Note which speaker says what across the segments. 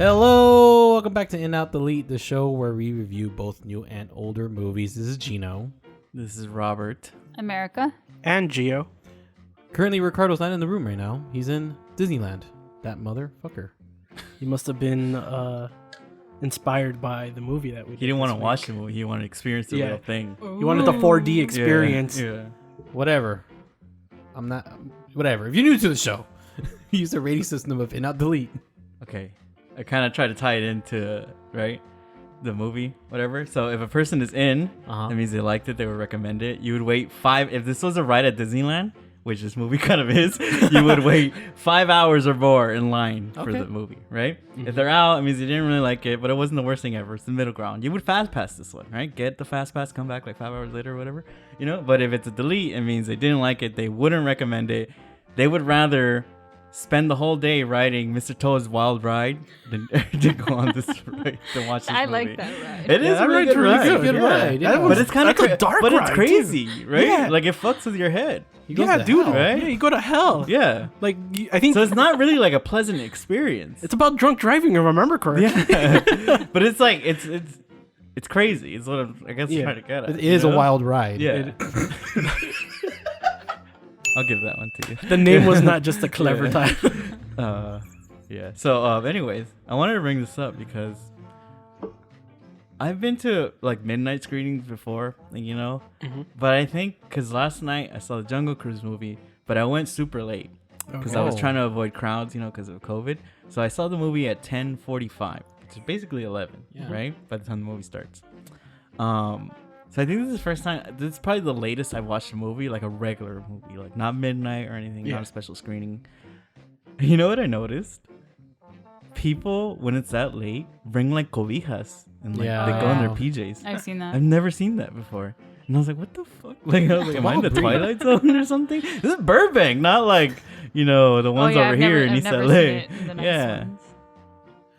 Speaker 1: Hello, welcome back to In Out Delete, the show where we review both new and older movies. This is Gino.
Speaker 2: This is Robert.
Speaker 3: America.
Speaker 4: And Gio.
Speaker 1: Currently, Ricardo's not in the room right now. He's in Disneyland. That motherfucker.
Speaker 4: He must have been inspired by the movie that we did.
Speaker 2: He didn't want to
Speaker 4: this
Speaker 2: watch
Speaker 4: week.
Speaker 2: the movie. He wanted to experience the real thing.
Speaker 4: He wanted the 4D experience.
Speaker 2: Yeah.
Speaker 1: Whatever. I'm not... Whatever. If you're new to the show, use the rating system of In Out Delete.
Speaker 2: Okay. I kind of try to tie it into, right, the movie, whatever. So if a person is in, that means they liked it, they would recommend it. You would wait if this was a ride at Disneyland, which this movie kind of is, you would wait 5 hours or more in line for the movie, right? Mm-hmm. If they're out, it means you didn't really like it, but it wasn't the worst thing ever. It's the middle ground. You would fast pass this one, right? Get the fast pass, come back like 5 hours later or whatever, you know? But if it's a delete, it means they didn't like it. They wouldn't recommend it. They would rather spend the whole day riding Mr. Toad's Wild Ride than to go on this ride to watch this movie.
Speaker 3: I like that ride.
Speaker 2: It is a really good ride.
Speaker 1: Yeah.
Speaker 2: But it's kind of
Speaker 4: a dark
Speaker 2: but
Speaker 4: ride,
Speaker 2: it's crazy, right?
Speaker 4: Yeah.
Speaker 2: Like it fucks with your head.
Speaker 4: Yeah, dude.
Speaker 2: right?
Speaker 4: Yeah, you go to hell.
Speaker 2: Yeah.
Speaker 4: Like, I think...
Speaker 2: So it's not really like a pleasant experience.
Speaker 4: It's about drunk driving, if I remember correctly.
Speaker 2: Yeah. But it's like, it's crazy. It's what I guess I'm trying to get at.
Speaker 1: It is a wild ride.
Speaker 2: Yeah. I'll give that one to you.
Speaker 4: The name was not just a clever title.
Speaker 2: Yeah. So, anyways, I wanted to bring this up because I've been to like midnight screenings before, you know, but I think because last night I saw the Jungle Cruise movie, but I went super late because I was trying to avoid crowds, you know, because of COVID. So I saw the movie at 10:45, which is basically 11, right? By the time the movie starts. So I think this is the first time. This is probably the latest I've watched a movie, like a regular movie, like not midnight or anything, not a special screening. You know what I noticed? People, when it's that late, bring like cobijas and like they go in their PJs.
Speaker 3: I've seen that.
Speaker 2: I've never seen that before. And I was like, what the fuck? Like, I was like, am I in the Twilight Zone or something? This is Burbank, not like, you know, the ones over here in East LA. Yeah.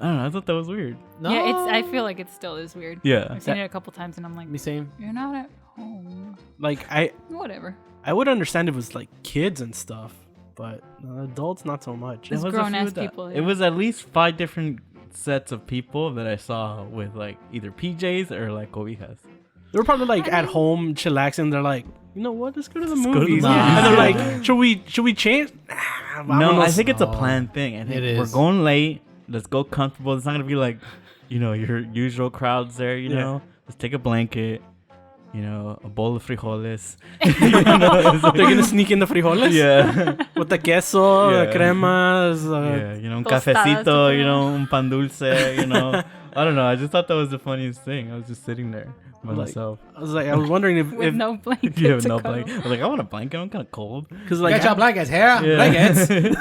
Speaker 2: I don't know. I thought that was weird.
Speaker 3: No. Yeah, I feel like it still is weird.
Speaker 2: Yeah.
Speaker 3: I've seen it a couple times and I'm like,
Speaker 1: Me same.
Speaker 3: you're not at home.
Speaker 4: Like,
Speaker 3: Whatever.
Speaker 4: I would understand if it was like kids and stuff, but adults, not so much.
Speaker 3: There's grown-ass people.
Speaker 2: It was at least 5 different sets of people that I saw with like either PJs or like cobijas.
Speaker 4: They were probably like at home chillaxing. They're like, you know what? Let's go to the
Speaker 2: Let's go to the
Speaker 4: movies.
Speaker 2: movies.
Speaker 4: And they're like, should we change?
Speaker 2: No, I think it's a planned thing. I think
Speaker 1: It is.
Speaker 2: we're going late. Let's go comfortable. It's not gonna be like, you know, your usual crowds there. You know, let's take a blanket. You know, a bowl of frijoles.
Speaker 4: They're gonna sneak in the frijoles.
Speaker 2: Yeah.
Speaker 4: With the queso, the cremas.
Speaker 2: Yeah, you know, un
Speaker 3: Tostadas,
Speaker 2: cafecito. You know, un pan dulce. You know, I don't know. I just thought that was the funniest thing. I was just sitting there by myself.
Speaker 4: I was wondering if
Speaker 3: With no blanket.
Speaker 2: You have
Speaker 3: to
Speaker 2: no
Speaker 3: cuddle.
Speaker 2: blanket. I was like, I want a blanket. I'm kind of cold.
Speaker 4: because like
Speaker 1: Got your blankets here.
Speaker 2: Yeah.
Speaker 1: Blankets.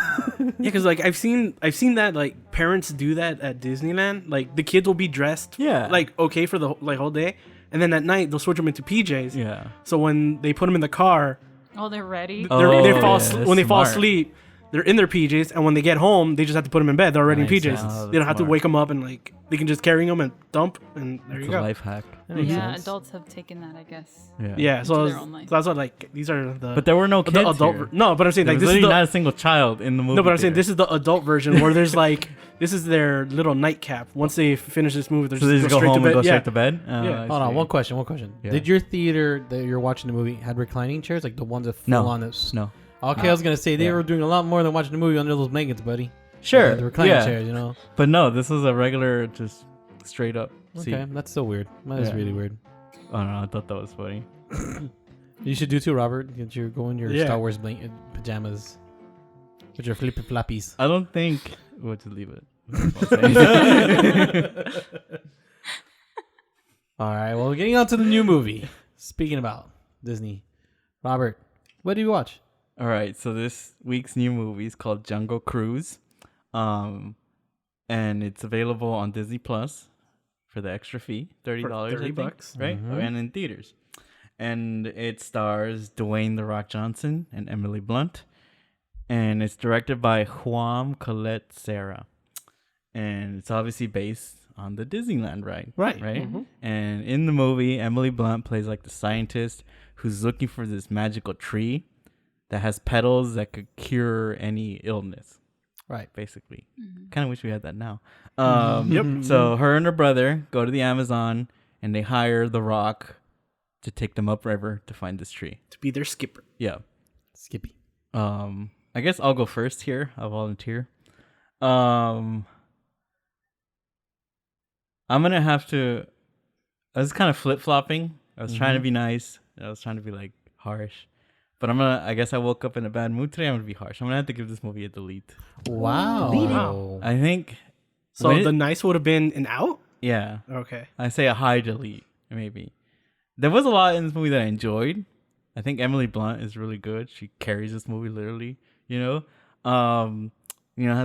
Speaker 4: because like I've seen that like parents do that at Disneyland. Like the kids will be dressed, like okay for the like whole day, and then at night they'll switch them into PJs.
Speaker 2: Yeah.
Speaker 4: So when they put them in the car,
Speaker 3: Oh, they're ready.
Speaker 4: when they fall asleep, they're in their PJs, and when they get home, they just have to put them in bed. They're already in
Speaker 2: Nice.
Speaker 4: PJs.
Speaker 2: Oh,
Speaker 4: They don't have to
Speaker 2: smart.
Speaker 4: wake them up and like they can just carry them and dump, and there
Speaker 2: It's
Speaker 4: you
Speaker 2: a
Speaker 4: go.
Speaker 2: life hack.
Speaker 3: Yeah, adults have taken that, I guess.
Speaker 4: Yeah, so,
Speaker 3: Into
Speaker 4: I
Speaker 3: their
Speaker 4: was-
Speaker 3: own life.
Speaker 4: so that's what like these are the.
Speaker 2: But there were no kids
Speaker 4: the adult.
Speaker 2: here.
Speaker 4: No, but I'm saying
Speaker 2: There
Speaker 4: like
Speaker 2: was
Speaker 4: this is
Speaker 2: literally
Speaker 4: the,
Speaker 2: not a single child in the movie.
Speaker 4: no, but I'm saying
Speaker 2: theater.
Speaker 4: this is the adult version where there's like this is their little nightcap. Once they finish this movie, they're
Speaker 2: So they just go
Speaker 4: straight
Speaker 2: home
Speaker 4: to bed.
Speaker 2: and go
Speaker 4: Yeah.
Speaker 2: straight to bed? Oh,
Speaker 4: Yeah.
Speaker 2: I
Speaker 1: Hold on,
Speaker 2: see.
Speaker 1: one question.
Speaker 2: Yeah.
Speaker 1: Did your theater that you're watching the movie had reclining chairs, like the ones that full
Speaker 2: No.
Speaker 1: on this?
Speaker 2: No.
Speaker 1: Okay, I was gonna say they
Speaker 2: Yeah.
Speaker 1: were doing a lot more than watching the movie under those blankets, buddy.
Speaker 2: Sure.
Speaker 1: The reclining
Speaker 2: yeah.
Speaker 1: chairs, you know.
Speaker 2: But no, this was a regular, just straight up seat.
Speaker 1: Okay, that's so weird. That is
Speaker 2: Yeah.
Speaker 1: really weird.
Speaker 2: I don't know. I thought that was funny.
Speaker 1: You should do too, Robert. Get your go in your Star Wars blanket pajamas with your flippy floppies.
Speaker 2: I don't think. We'll just leave it.
Speaker 1: All right. Well, getting on to the new movie. Speaking about Disney, Robert, what did you watch?
Speaker 2: All right. So this week's new movie is called Jungle Cruise, and it's available on Disney Plus for the extra fee, $30,
Speaker 4: $30,
Speaker 2: right? And in theaters. And it stars Dwayne "The Rock" Johnson and Emily Blunt, and it's directed by Juan Colette Serra, and it's obviously based on the Disneyland ride, right?
Speaker 4: Mm-hmm.
Speaker 2: And in the movie, Emily Blunt plays like the scientist who's looking for this magical tree that has petals that could cure any illness.
Speaker 1: Right.
Speaker 2: Basically.
Speaker 3: Mm-hmm.
Speaker 2: Kind of wish we had that now.
Speaker 4: Yep.
Speaker 2: So her and her brother go to the Amazon and they hire The Rock to take them upriver to find this tree.
Speaker 4: To be their skipper.
Speaker 2: Yeah.
Speaker 1: Skippy.
Speaker 2: I guess I'll go first here. I'll volunteer. I'm gonna have to. I was kind of flip-flopping. I was trying to be nice. I was trying to be like harsh. But I guess I woke up in a bad mood today. I'm gonna be harsh. I'm gonna have to give this movie a delete.
Speaker 1: Wow.
Speaker 2: I think.
Speaker 4: So the nice would have been an out?
Speaker 2: Yeah.
Speaker 4: Okay.
Speaker 2: I say a high delete, maybe. There was a lot in this movie that I enjoyed. I think Emily Blunt is really good. She carries this movie literally, has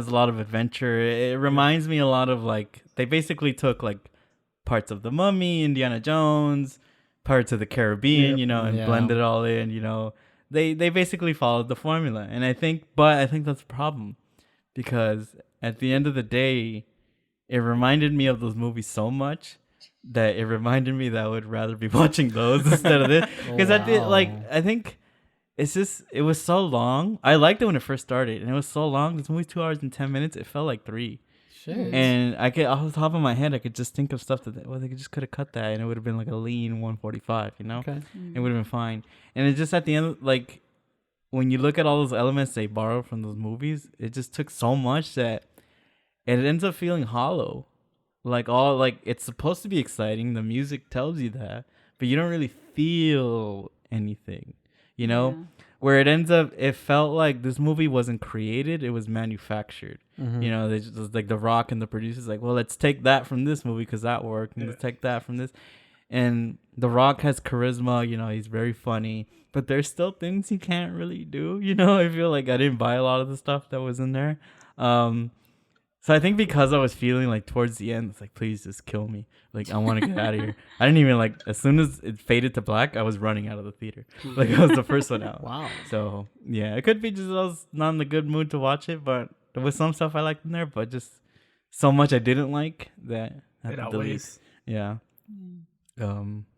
Speaker 2: a lot of adventure. It reminds me a lot of like, they basically took like parts of The Mummy, Indiana Jones, parts of the Caribbean, and blended it all in, They basically followed the formula. And I think that's a problem because at the end of the day, it reminded me of those movies so much that it reminded me that I would rather be watching those instead of this. Because I think it was so long. I liked it when it first started, and it was so long. This movie's 2 hours and 10 minutes. It felt like 3.
Speaker 1: Shit.
Speaker 2: And off the top of my head, I could just think of stuff that they just could have cut that, and it would have been like a lean 145.
Speaker 1: Okay.
Speaker 2: It would have been fine. And it just at the end, like when you look at all those elements they borrowed from those movies, it just took so much that it ends up feeling hollow. It's supposed to be exciting. The music tells you that, but you don't really feel anything, where it ends up, it felt like this movie wasn't created. It was manufactured. They just like The Rock and the producers like, well, let's take that from this movie because that worked. And let's take that from this. And The Rock has charisma, he's very funny, but there's still things he can't really do. I feel like I didn't buy a lot of the stuff that was in there. So I think because I was feeling like towards the end, it's like, please just kill me. Like, I want to get out of here. I didn't even as soon as it faded to black, I was running out of the theater. Like, I was the first one out.
Speaker 1: Wow.
Speaker 2: So, yeah, it could be just I was not in the good mood to watch it, but there was some stuff I liked in there, but just so much I didn't like that I had to delete. Yeah.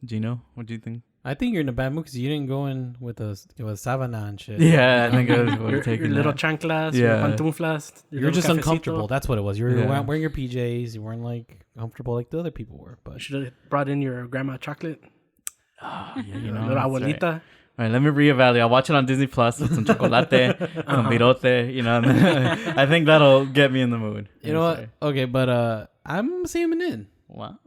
Speaker 2: Gino, what do you think?
Speaker 1: I think you're in a bad mood because you didn't go in with a savana and shit.
Speaker 2: Yeah, I think I was
Speaker 4: your little chanclas, your pantuflas.
Speaker 1: You're just uncomfortable. That's what it was. You were wearing your PJs. You weren't like comfortable like the other people were. But
Speaker 4: you should have brought in your grandma chocolate.
Speaker 2: Little
Speaker 4: abuelita.
Speaker 2: Right. All right, let me reevaluate. I'll watch it on Disney Plus with some chocolate, some virote, I think that'll get me in the mood.
Speaker 1: You know what? Okay, but I'm saying it in.
Speaker 2: Wow.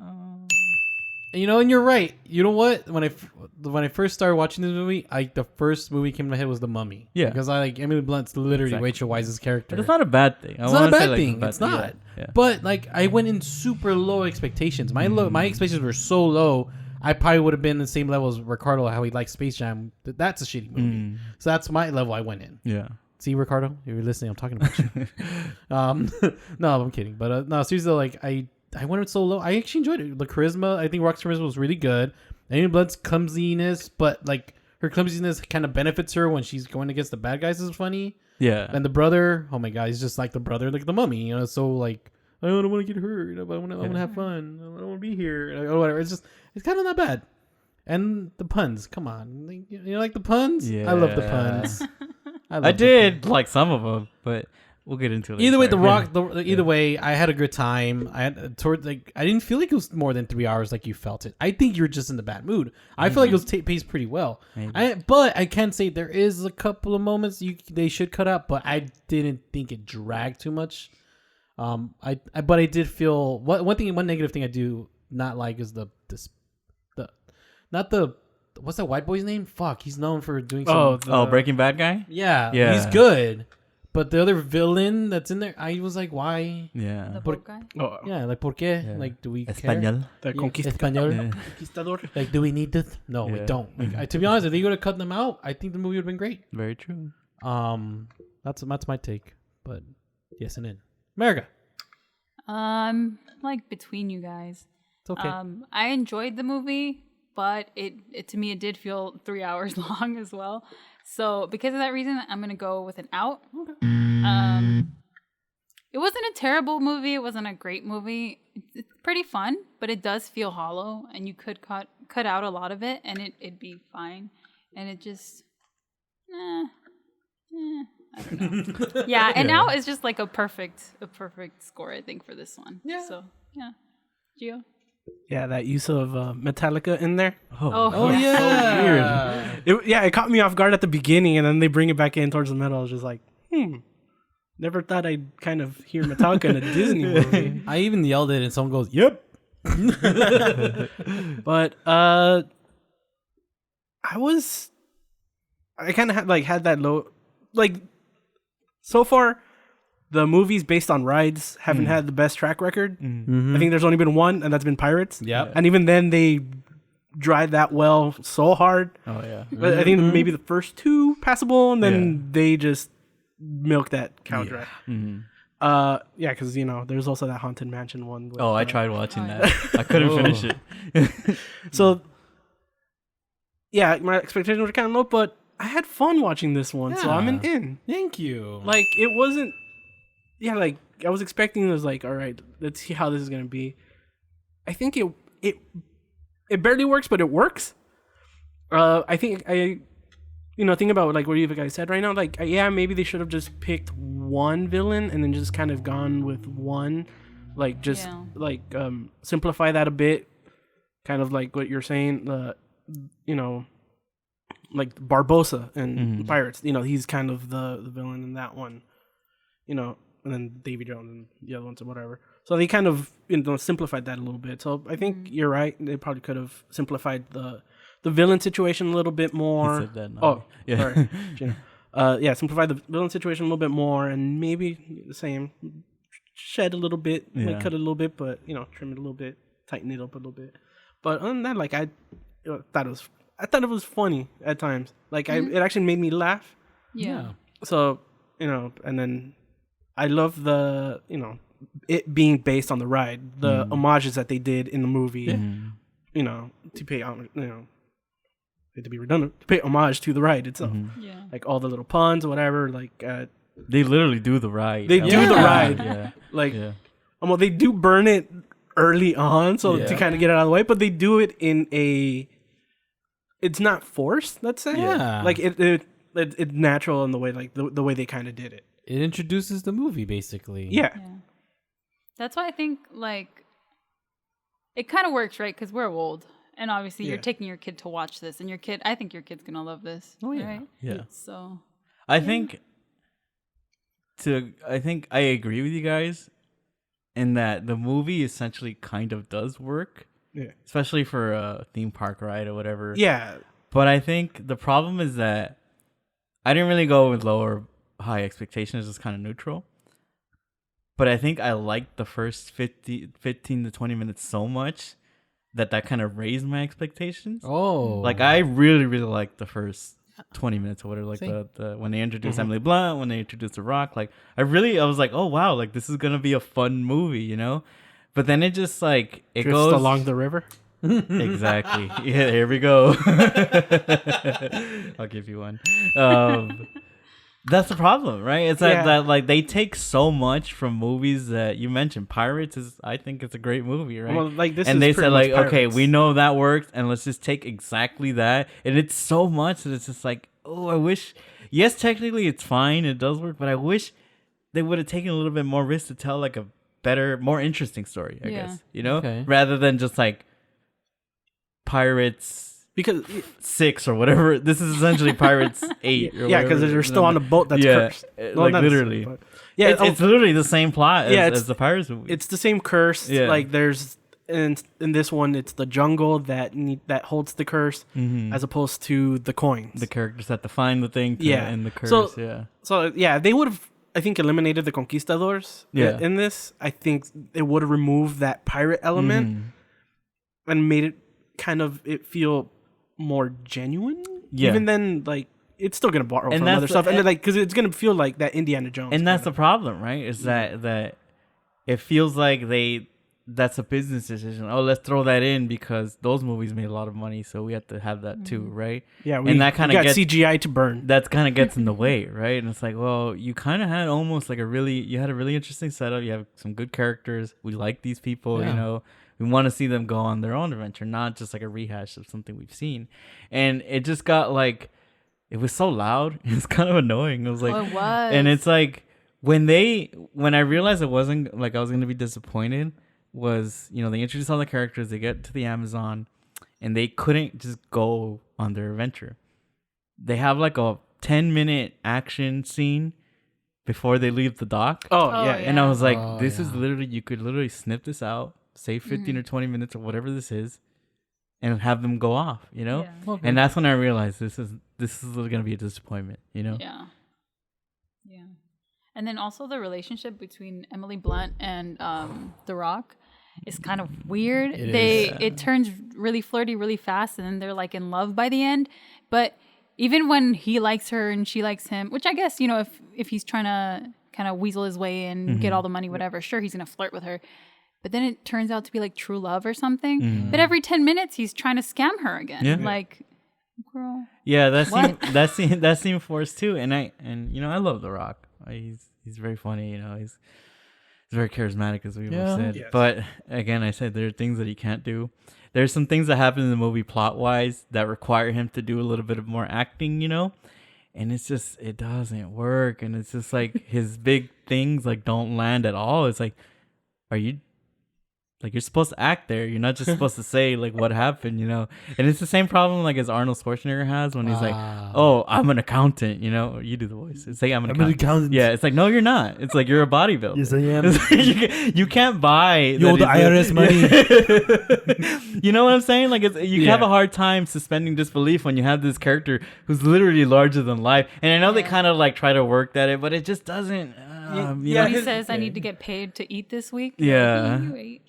Speaker 1: And you're right. You know what? When I first started watching this movie, the first movie came to my head was The Mummy.
Speaker 2: Yeah.
Speaker 1: Because I like Emily Blunt's literally Rachel Weisz's character.
Speaker 2: But it's not a bad thing.
Speaker 1: It's not a bad thing. It's not. Yeah. But I went in super low expectations. My expectations were so low. I probably would have been the same level as Ricardo, how he likes Space Jam. That's a shitty movie. So that's my level I went in.
Speaker 2: Yeah.
Speaker 1: See, Ricardo, you're listening. I'm talking about you. No, I'm kidding. But no, seriously, I went so low. I actually enjoyed it. The charisma, I think Rock's charisma was really good. Amy Blunt's clumsiness, but her clumsiness kind of benefits her when she's going against the bad guys is funny.
Speaker 2: Yeah.
Speaker 1: And the brother, oh my god, he's just like the brother, like the Mummy. So I don't want to get hurt. I want to have fun. I don't want to be here. Or whatever. It's kind of not bad. And the puns, come on, you like the puns? Yeah. I love the puns.
Speaker 2: I did like some of them, but. We'll get into it.
Speaker 1: Either way, Either way, I had a good time. I didn't feel like it was more than 3 hours like you felt it. I think you're just in the bad mood. I feel like it was paced pretty well. But I can say there is a couple of moments they should cut out, but I didn't think it dragged too much. But I did feel one negative thing I do not like is what's that white boy's name? Fuck, he's known for doing some.
Speaker 2: Breaking Bad guy.
Speaker 1: Yeah, he's good. But the other villain that's in there, I was like, why?
Speaker 3: Yeah. The boat guy?
Speaker 1: Oh. Yeah, like, ¿por qué? Yeah. Like, do we
Speaker 2: Español.
Speaker 1: care? Conquistador. Like, do we need this? No, we don't. Like, to be honest, if they would have cut them out, I think the movie would have been great.
Speaker 2: Very true.
Speaker 1: That's my take. But yes and in. America.
Speaker 3: Between you guys.
Speaker 1: It's okay.
Speaker 3: I enjoyed the movie, but it to me, it did feel 3 hours long as well. So because of that reason, I'm going to go with an out. Okay. It wasn't a terrible movie. It wasn't a great movie. It's pretty fun, but it does feel hollow, and you could cut out a lot of it, and it'd be fine. And it just, I don't know. Yeah, and now it's just like a perfect score, I think, for this one.
Speaker 1: Yeah.
Speaker 3: So yeah, Gio.
Speaker 4: Yeah, that use of Metallica in there.
Speaker 3: Oh
Speaker 1: yeah.
Speaker 4: So weird. It caught me off guard at the beginning, and then they bring it back in towards the middle. I was just like, never thought I'd kind of hear Metallica in a Disney movie.
Speaker 1: I even yelled it, and someone goes, "Yep."
Speaker 4: But I kind of had that low, so far, the movies based on rides haven't had the best track record. I think there's only been one, and that's been Pirates.
Speaker 1: Yep.
Speaker 4: And even then, they drive that well so hard.
Speaker 2: Oh yeah.
Speaker 4: But I think maybe the first two passable, and then they just milk that cow dry. Because there's also that Haunted Mansion one. With,
Speaker 2: I tried watching that. I couldn't finish it.
Speaker 4: So yeah, my expectations were kind of low, but I had fun watching this one, so I'm in.
Speaker 1: Thank you.
Speaker 4: Like, it wasn't. Yeah, like I was expecting. It was like, all right, let's see how this is gonna be. I think it barely works, but it works. I think think about like what you guys said right now. Like, maybe they should have just picked one villain and then just kind of gone with one. Like, just simplify that a bit. Kind of like what you're saying. Like Barbossa and Pirates. He's kind of the villain in that one. And then Davy Jones and the other ones and whatever. So they kind of simplified that a little bit. So I think you're right. They probably could have simplified the villain situation a little bit more.
Speaker 2: He said that,
Speaker 4: sorry. Gina. Simplify the villain situation a little bit more, and maybe the same. Shed a little bit, cut it a little bit, but trim it a little bit, tighten it up a little bit. But other than that, like I thought it was funny at times. Like it actually made me laugh.
Speaker 3: Yeah.
Speaker 4: So and then I love the it being based on the ride, the homages that they did in the movie. To pay to be redundant, to pay homage to the ride itself.
Speaker 3: Yeah.
Speaker 4: Like all the little puns or whatever. Like
Speaker 2: they literally do the ride.
Speaker 4: They do the ride.
Speaker 2: Yeah.
Speaker 4: Like well, they do burn it early on, so to kind of get it out of the way, but they do it in it's not forced, let's say.
Speaker 1: Yeah.
Speaker 4: Like it's natural in the way, like the way they kind of did it.
Speaker 1: It introduces the movie, basically.
Speaker 4: Yeah.
Speaker 3: That's why I think like it kind of works, right? Because we're old, and obviously you're taking your kid to watch this, and I think your kid's gonna love this.
Speaker 1: Oh yeah.
Speaker 3: Right?
Speaker 2: Yeah.
Speaker 3: So
Speaker 2: I think I agree with you guys in that the movie essentially kind of does work.
Speaker 4: Yeah.
Speaker 2: Especially for a theme park ride or whatever.
Speaker 4: Yeah.
Speaker 2: But I think the problem is that I didn't really go with low or high expectations, just kind of neutral. But I think I liked the first 15 to 20 minutes so much that kind of raised my expectations.
Speaker 1: Oh.
Speaker 2: Like, I really, really liked the first 20 minutes or whatever. Like,
Speaker 1: Same.
Speaker 2: the when they introduced Emily Blunt, when they introduced The Rock. Like, I was like, oh, wow, like, this is going to be a fun movie, But then it just, like, it
Speaker 4: Drifts
Speaker 2: goes
Speaker 4: along the river.
Speaker 2: Exactly. Yeah, here we go. I'll give you one. That's the problem, right? It's that like they take so much from movies that you mentioned. Pirates I think it's a great movie, right?
Speaker 4: Well, like this,
Speaker 2: and
Speaker 4: is
Speaker 2: they
Speaker 4: pretty
Speaker 2: said
Speaker 4: much
Speaker 2: like, okay,
Speaker 4: Pirates.
Speaker 2: we know that worked, and let's just take exactly that. And it's so much that it's just like, oh, I wish. Yes, technically it's fine, it does work, but I wish they would have taken a little bit more risk to tell like a better, more interesting story. I guess
Speaker 1: Okay.
Speaker 2: rather than just like Pirates.
Speaker 4: Because
Speaker 2: 6 or whatever. This is essentially Pirates 8. Or
Speaker 4: because they're still on a boat that's cursed. Well,
Speaker 2: like
Speaker 4: not
Speaker 2: literally.
Speaker 4: necessarily, but
Speaker 2: It's literally the same plot as
Speaker 4: it's
Speaker 2: the Pirates movie.
Speaker 4: it's the same curse.
Speaker 2: Yeah.
Speaker 4: Like there's in this one, it's the jungle that holds the curse, as opposed to the coins.
Speaker 2: The characters have to find the thing and the curse.
Speaker 4: So they would have, I think, eliminated the conquistadors. In this, I think it would have removed that pirate element and made it kind of feel more genuine. Even then, like, it's still gonna borrow from other stuff, and then, like, because it's gonna feel like that Indiana Jones.
Speaker 2: And that's the problem, right? Is that it feels like that's a business decision. Oh, let's throw that in because those movies made a lot of money, so we have to have that too, right?
Speaker 4: Yeah,
Speaker 2: and that kind of
Speaker 4: got CGI to burn.
Speaker 2: That kind of gets in the way, right? And it's like, well, you kind of had almost like you had a really interesting setup. You have some good characters. We like these people, We want to see them go on their own adventure, not just like a rehash of something we've seen. And it just got like it was so loud. It was kind of annoying. It was like,
Speaker 3: it was.
Speaker 2: and it's like when I realized it wasn't like I was gonna be disappointed was, you know, they introduce all the characters, they get to the Amazon, and they couldn't just go on their adventure. They have like a 10-minute action scene before they leave the dock.
Speaker 4: Oh,
Speaker 3: Oh,
Speaker 4: yeah.
Speaker 3: yeah.
Speaker 2: And I was like,
Speaker 1: Oh,
Speaker 2: this is
Speaker 1: yeah.
Speaker 2: literally, you could literally snip this out, save 15 or 20 minutes or whatever this is, and have them go off, you know?
Speaker 3: Yeah.
Speaker 2: And that's when I realized this is going to be a disappointment, you know?
Speaker 3: Yeah. Yeah. And then also the relationship between Emily Blunt and The Rock is kind of weird. It turns really flirty really fast, and then they're like in love by the end. But even when he likes her and she likes him, which I guess, you know, if he's trying to kind of weasel his way and get all the money, whatever, sure, he's going to flirt with her. But then it turns out to be like true love or something. But every 10 minutes, he's trying to scam her again.
Speaker 2: Yeah.
Speaker 3: Like, girl.
Speaker 2: Yeah,
Speaker 3: What?
Speaker 2: that seemed forced too. And you know, I love The Rock. He's very funny, you know, he's very charismatic, as we've said.
Speaker 4: Yes.
Speaker 2: But again, I said there are things that he can't do. There's some things that happen in the movie plot-wise that require him to do a little bit of more acting, you know? And it's just, it doesn't work. And it's just like his big things like don't land at all. It's like, are you, like, you're supposed to act there. You're not just supposed to say like what happened, you know? And it's the same problem like as Arnold Schwarzenegger has when he's like, oh, I'm an accountant, you know? You do the voice. It's like, I'm an accountant. Yeah, it's like, no, you're not. It's like, you're a bodybuilder.
Speaker 5: Yes, I am.
Speaker 2: You can't buy.
Speaker 5: You owe the IRS
Speaker 2: money. You know what I'm saying? Like, you have a hard time suspending disbelief when you have this character who's literally larger than life. And I know they kind of like try to work at it, but it just doesn't.
Speaker 4: Yeah,
Speaker 3: He says, I need to get paid to eat this week.
Speaker 2: Yeah.
Speaker 3: You ate.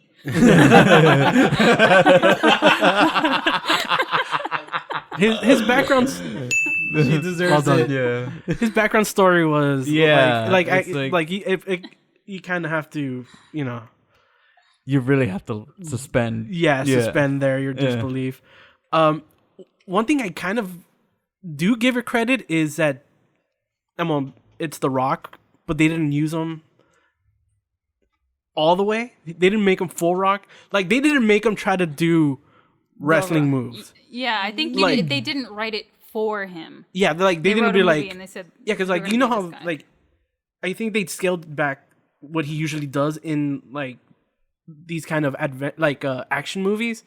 Speaker 4: his background.
Speaker 1: She deserves it.
Speaker 2: Yeah.
Speaker 4: His background story was you kind of have to, you know.
Speaker 2: You really have to suspend.
Speaker 4: Suspend there your disbelief. One thing I kind of do give her credit is that, it's The Rock, but they didn't use him all the way. They didn't make him full Rock. Like, they didn't make him try to do wrestling moves.
Speaker 3: Yeah, I think
Speaker 4: Like-
Speaker 3: they didn't write it for him.
Speaker 4: Yeah, they didn't
Speaker 3: wrote
Speaker 4: be
Speaker 3: a movie
Speaker 4: like,
Speaker 3: and they said,
Speaker 4: yeah, because
Speaker 3: "We're
Speaker 4: like
Speaker 3: gonna
Speaker 4: you know
Speaker 3: get
Speaker 4: how
Speaker 3: this guy."
Speaker 4: like I think they scaled back what he usually does in like these kind of action movies,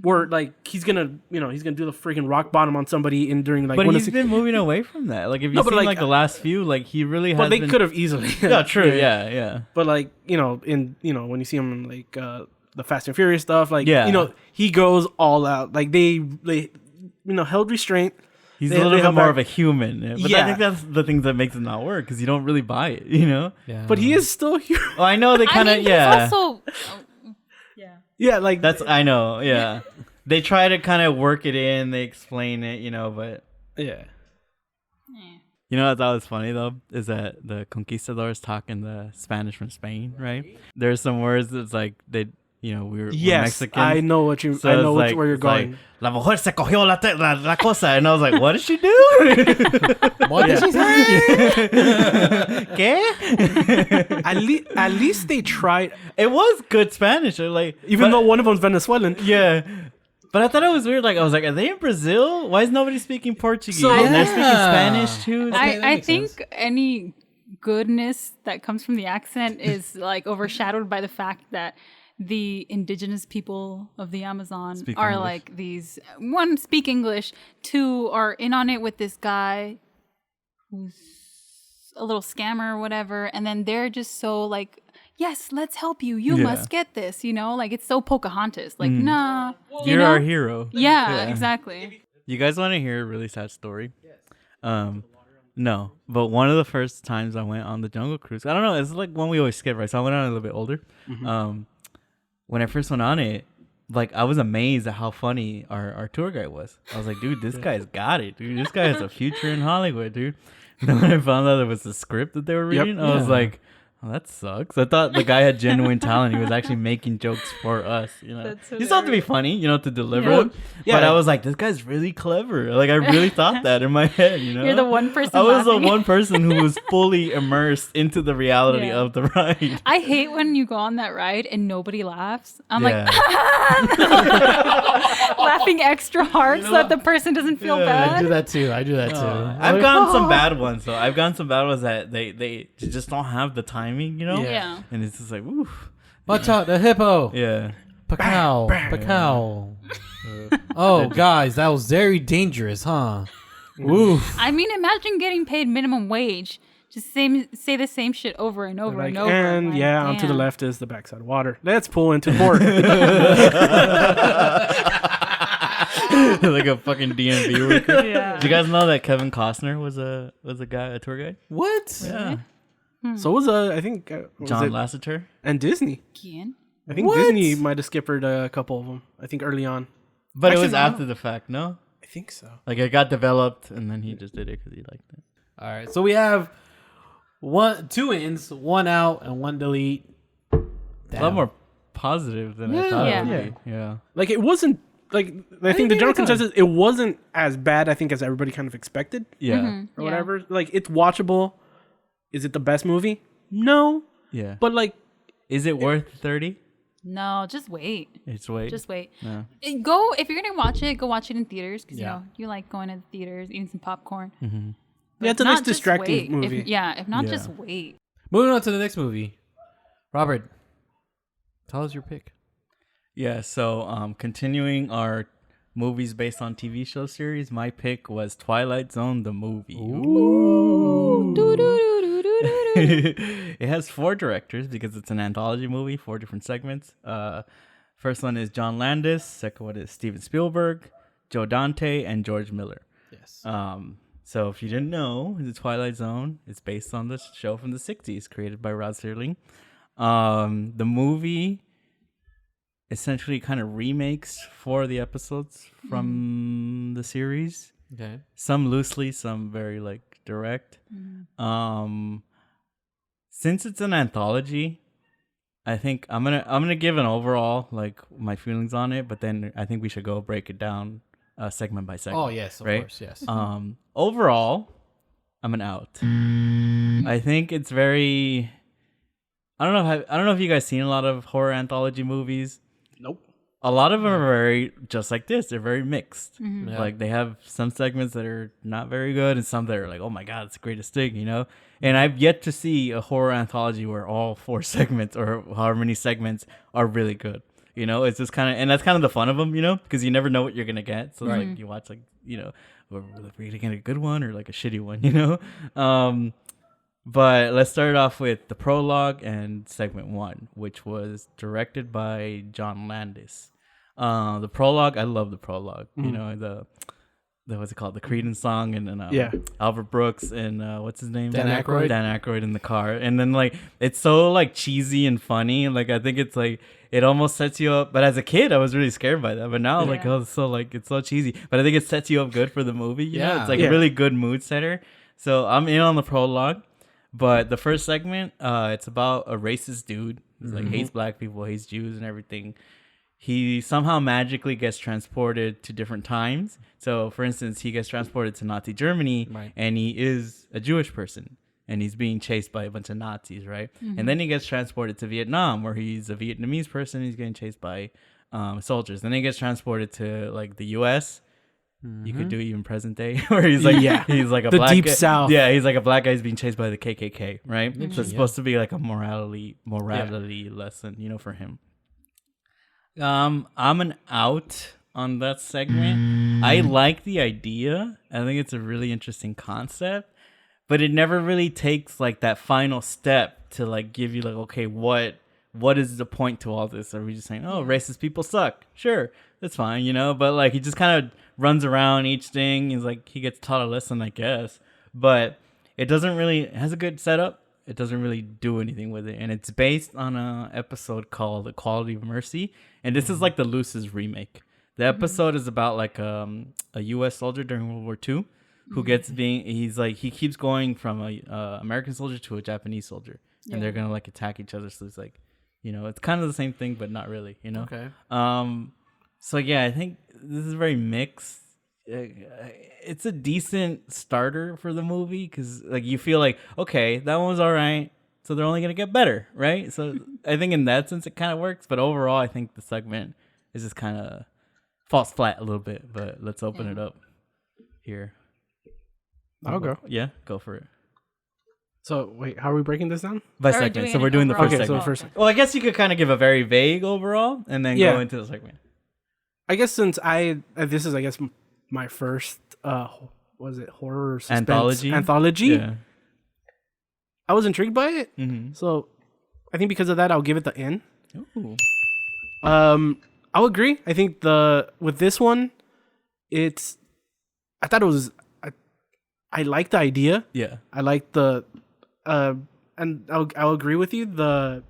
Speaker 4: where like he's gonna do the freaking rock bottom on somebody in during like.
Speaker 2: But
Speaker 4: one
Speaker 2: he's
Speaker 4: of
Speaker 2: been moving away from that. Like, if you
Speaker 4: No, but,
Speaker 2: see
Speaker 4: like,
Speaker 2: the last few, like he really has.
Speaker 4: But they
Speaker 2: been...
Speaker 4: could have easily.
Speaker 2: Yeah, true. Yeah.
Speaker 4: But like when you see him in like the Fast and Furious stuff, like he goes all out. Like they held restraint.
Speaker 2: He's
Speaker 4: They
Speaker 2: a little bit
Speaker 4: held
Speaker 2: more
Speaker 4: back.
Speaker 2: of a human. But I think that's the things that makes it not work, because you don't really buy it, you know?
Speaker 1: Yeah.
Speaker 4: But he is still human.
Speaker 2: Oh, I know they kind of,
Speaker 3: he's also,
Speaker 4: Yeah, like
Speaker 2: I know, yeah. They try to kind of work it in, they explain it, you know, but...
Speaker 4: yeah.
Speaker 2: You know what I thought was funny, though? Is that the conquistadors talk in the Spanish from Spain, right? There's some words that's like, we're Mexicans.
Speaker 4: I know what you.
Speaker 2: So
Speaker 4: I know
Speaker 2: it's
Speaker 4: where you're going.
Speaker 2: La mujer se cogió la cosa. And I was like, what did she do?
Speaker 1: What did she say?
Speaker 2: ¿Qué?
Speaker 4: At least they tried,
Speaker 2: It was good Spanish.
Speaker 4: even though one of them's Venezuelan.
Speaker 2: Yeah. But I thought it was weird. Like, I was like, are they in Brazil? Why is nobody speaking Portuguese?
Speaker 4: So-
Speaker 2: And they're speaking Spanish too?
Speaker 1: that
Speaker 3: I
Speaker 1: makes
Speaker 3: think
Speaker 1: sense.
Speaker 3: any goodness that comes from the accent is like overshadowed by the fact that the indigenous people of the Amazon
Speaker 2: Speak
Speaker 3: are
Speaker 2: English.
Speaker 3: like these, one, speak English, two, are in on it with this guy who's a little scammer or whatever, and then they're just so like, yes, let's help you, you
Speaker 2: Yeah.
Speaker 3: must get this, like it's so Pocahontas, like nah,
Speaker 2: You're our hero.
Speaker 3: yeah, exactly.
Speaker 2: You guys want to hear a really sad story? No, but one of the first times I went on the Jungle Cruise, I don't know, it's like one we always skip, right? So I went on a little bit older. When I first went on it, like, I was amazed at how funny our tour guide was. I was like, dude, this guy's got it, dude. This guy has a future in Hollywood, dude. And then when I found out it was the script that they were reading, I was like, Oh, that sucks. I thought the guy had genuine talent. He was actually making jokes for us. You know,
Speaker 3: That's
Speaker 2: he still have to be funny, you know, to deliver
Speaker 3: Yeah.
Speaker 2: them.
Speaker 4: Yeah.
Speaker 2: But I was like, this guy's really clever. Like I really thought that in my head. You know,
Speaker 3: You're the one person.
Speaker 2: I was the
Speaker 3: laughing.
Speaker 2: one person who was fully immersed into the reality
Speaker 3: Yeah.
Speaker 2: of the ride.
Speaker 3: I hate when you go on that ride and nobody laughs. I'm
Speaker 2: Yeah.
Speaker 3: like laughing extra hard so that the person doesn't feel
Speaker 2: Yeah,
Speaker 1: I do
Speaker 3: bad.
Speaker 1: that too. I do that too.
Speaker 2: I've gotten some bad ones though. I've gotten some bad ones that they just don't have the timing, you know.
Speaker 3: Yeah.
Speaker 2: And it's just like, oof.
Speaker 1: Watch out, the hippo.
Speaker 2: Yeah.
Speaker 1: Pacow. Pacow. Oh, guys, that was very dangerous, huh? Oof.
Speaker 3: I mean, imagine getting paid minimum wage. Just say the same shit over and over and over.
Speaker 4: And
Speaker 3: Like,
Speaker 4: yeah, onto the
Speaker 3: damn.
Speaker 4: left is the backside of water. Let's pull into port.
Speaker 2: Like a fucking DMV worker.
Speaker 3: Yeah.
Speaker 2: Did you guys know that Kevin Costner was a tour guide?
Speaker 1: What?
Speaker 2: Yeah.
Speaker 4: So was I think was
Speaker 2: John
Speaker 4: it-
Speaker 2: Lasseter.
Speaker 4: and Disney.
Speaker 3: Again?
Speaker 4: I think
Speaker 1: What?
Speaker 4: Disney might have skippered a couple of them. I think early on.
Speaker 2: But
Speaker 4: Actually,
Speaker 2: it was
Speaker 4: no.
Speaker 2: after the fact, no?
Speaker 4: I think so.
Speaker 2: Like it got developed and then he just did it because he liked it.
Speaker 1: All right, so we have two ins, one out, and one delete.
Speaker 2: A lot more positive than I thought it would be. Yeah.
Speaker 4: Like it wasn't like I think the general consensus it wasn't as bad I think as everybody kind of expected
Speaker 2: Yeah.
Speaker 4: or whatever. Like it's watchable. Is it the best movie? No,
Speaker 2: Yeah.
Speaker 4: but like
Speaker 2: Is it worth 30?
Speaker 3: No, just wait.
Speaker 2: It's wait.
Speaker 3: Just wait.
Speaker 2: No.
Speaker 3: Go if you're gonna watch it. Go watch it in theaters because
Speaker 1: Yeah.
Speaker 3: you know you like going to the theaters, eating some popcorn.
Speaker 4: yeah, it's a
Speaker 3: Not
Speaker 4: nice
Speaker 3: just
Speaker 4: distracting
Speaker 3: wait.
Speaker 4: movie.
Speaker 3: If not,
Speaker 2: Yeah.
Speaker 3: just wait.
Speaker 1: Moving on to the next movie. Robert, tell us your pick.
Speaker 2: Yeah, so continuing our movies based on TV show series, my pick was Twilight Zone the movie. It has 4 directors because it's an anthology movie, 4 different segments. First one is John Landis, second one is Steven Spielberg, Joe Dante, and George Miller.
Speaker 1: Yes.
Speaker 2: So if you didn't know, the Twilight Zone is based on the show from the 60s created by Rod Serling. The movie essentially kind of remakes 4 of the episodes from the series.
Speaker 1: Okay.
Speaker 2: Some loosely, some very like direct. Since it's an anthology, I think I'm gonna give an overall like my feelings on it, but then I think we should go break it down segment by segment.
Speaker 1: Oh yes, of
Speaker 2: right?
Speaker 1: course, yes.
Speaker 2: Overall, I'm an out. I think it's very. I don't know if you guys seen a lot of horror anthology movies.
Speaker 4: Nope.
Speaker 2: A lot of them are very just like this. They're very mixed.
Speaker 1: Yeah.
Speaker 2: Like they have some segments that are not very good, and some that are like, oh my god, it's the greatest thing, you know. And I've yet to see a horror anthology where all 4 segments or however many segments are really good. You know, it's just kind of, and that's kind of the fun of them, you know, because you never know what you're gonna get. So it's like you watch like, you know, we're really gonna get a good one or like a shitty one, you know. But let's start off with the prologue and segment 1, which was directed by John Landis. The prologue, I love the prologue. You know, the what's it called, the Creedence song, and then Albert Brooks and what's his name,
Speaker 1: Dan Aykroyd.
Speaker 2: Dan Aykroyd in the car, and then like it's so like cheesy and funny. Like I think it's like it almost sets you up. But as a kid, I was really scared by that. But now like oh, it's so cheesy. But I think it sets you up good for the movie. You know, it's like a really good mood setter. So I'm in on the prologue. But the first segment, it's about a racist dude who's like hates black people, hates Jews and everything. He somehow magically gets transported to different times. So, for instance, he gets transported to Nazi Germany, and he is a Jewish person, and he's being chased by a bunch of Nazis, right? And then he gets transported to Vietnam, where he's a Vietnamese person. He's getting chased by soldiers. Then he gets transported to like the U.S. You could do even present day, where he's like, he's like a
Speaker 4: The
Speaker 2: black
Speaker 4: deep
Speaker 2: guy.
Speaker 4: south.
Speaker 2: Yeah, he's like a black guy who's being chased by the KKK, right? So it's supposed to be like a morality lesson, you know, for him. I'm an out on that segment. I like the idea. I think it's a really interesting concept, but it never really takes like that final step to like give you like, okay, what is the point to all this? Are we just saying, oh, racist people suck? Sure, that's fine, you know. But like he just kind of runs around each thing. He's like he gets taught a lesson, I guess. But it doesn't really it has a good setup. It doesn't really do anything with it, and it's based on an episode called "The Quality of Mercy," and this is like the loosest remake. The episode is about like a U.S. soldier during World War II who he keeps going from a American soldier to a Japanese soldier, and they're gonna like attack each other. So it's like, it's kind of the same thing, but not really.
Speaker 1: Okay.
Speaker 2: So yeah, I think this is very mixed. It's a decent starter for the movie because like you feel like, okay, that one was all right, so they're only gonna get better, right? So I think in that sense it kind of works, but overall I think the segment is just kind of falls flat a little bit. But let's open it up here.
Speaker 4: I'll go.
Speaker 2: Yeah, go for it.
Speaker 4: So wait, how are we breaking this down?
Speaker 2: By
Speaker 3: Are we
Speaker 2: segment.
Speaker 3: doing
Speaker 2: So
Speaker 3: it
Speaker 2: we're doing the
Speaker 3: overall?
Speaker 2: first
Speaker 4: Okay, so
Speaker 2: segment.
Speaker 4: the first.
Speaker 2: Well, I guess you could kind of give a very vague overall and then go into the segment.
Speaker 4: I guess since this is I guess my first was it horror or suspense anthology.
Speaker 2: Yeah.
Speaker 4: I was intrigued by it, so I think because of that I'll give it the N.
Speaker 2: Ooh.
Speaker 4: I'll agree. I think with this one, I thought it was. I like the idea.
Speaker 2: Yeah.
Speaker 4: I like and I'll agree with you. The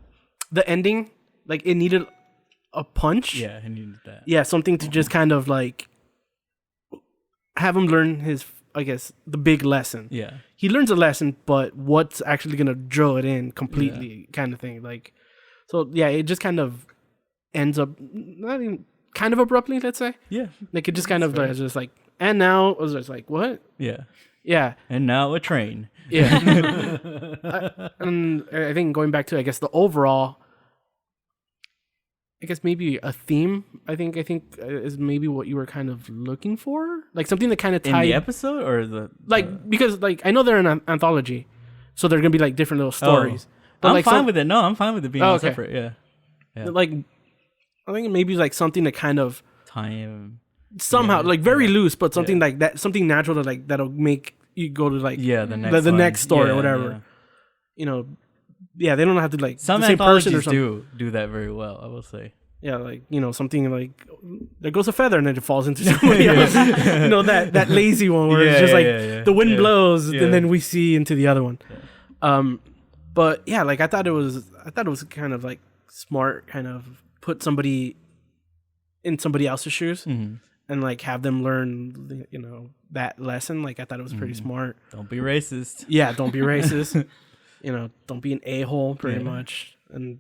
Speaker 4: ending, like it needed a punch.
Speaker 2: Yeah, I needed that.
Speaker 4: Yeah, something to just kind of like have him learn his, I guess, the big lesson.
Speaker 2: Yeah.
Speaker 4: He learns a lesson, but what's actually gonna drill it in completely, kind of thing. Like, so yeah, it just kind of ends up not even kind of abruptly. Let's say.
Speaker 2: Yeah.
Speaker 4: Like it just kind of like, just like, and now it was just like what?
Speaker 2: Yeah.
Speaker 4: Yeah.
Speaker 2: And now a train.
Speaker 4: Yeah. And I think going back to, I guess, the overall, I guess maybe a theme. I think is maybe what you were kind of looking for, like something that kind of tied
Speaker 2: in the episode or
Speaker 4: because like I know they're an anthology, so they're gonna be like different little stories. But
Speaker 2: I'm
Speaker 4: like
Speaker 2: fine with it. No, I'm fine with it being all separate. Yeah.
Speaker 4: Like I think maybe like something that kind of
Speaker 2: time
Speaker 4: somehow like very loose, but something like that, something natural to like that'll make you go to like the next story or whatever. They don't have to like
Speaker 2: some
Speaker 4: the same person or
Speaker 2: anthologies
Speaker 4: something.
Speaker 2: do that very well, I will say.
Speaker 4: Yeah, like something like there goes a feather and then it falls into somebody else. That lazy one where it's just like the wind blows and then we see into the other one. But yeah, like I thought it was kind of like smart, kind of put somebody in somebody else's shoes and like have them learn that lesson. Like I thought it was pretty smart.
Speaker 2: Don't be racist.
Speaker 4: Yeah, don't be racist. Don't be an a-hole pretty much. And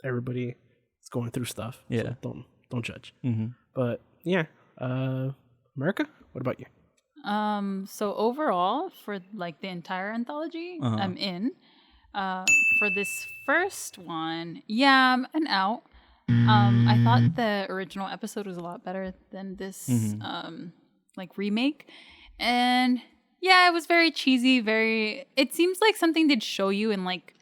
Speaker 4: everybody is going through stuff.
Speaker 2: Yeah.
Speaker 4: So don't judge. But yeah, America, what about you?
Speaker 3: So overall, for like the entire anthology, I'm in. For this first one, I'm an out. I thought the original episode was a lot better than this like remake. And yeah, it was very cheesy, it seems like something they'd show you in like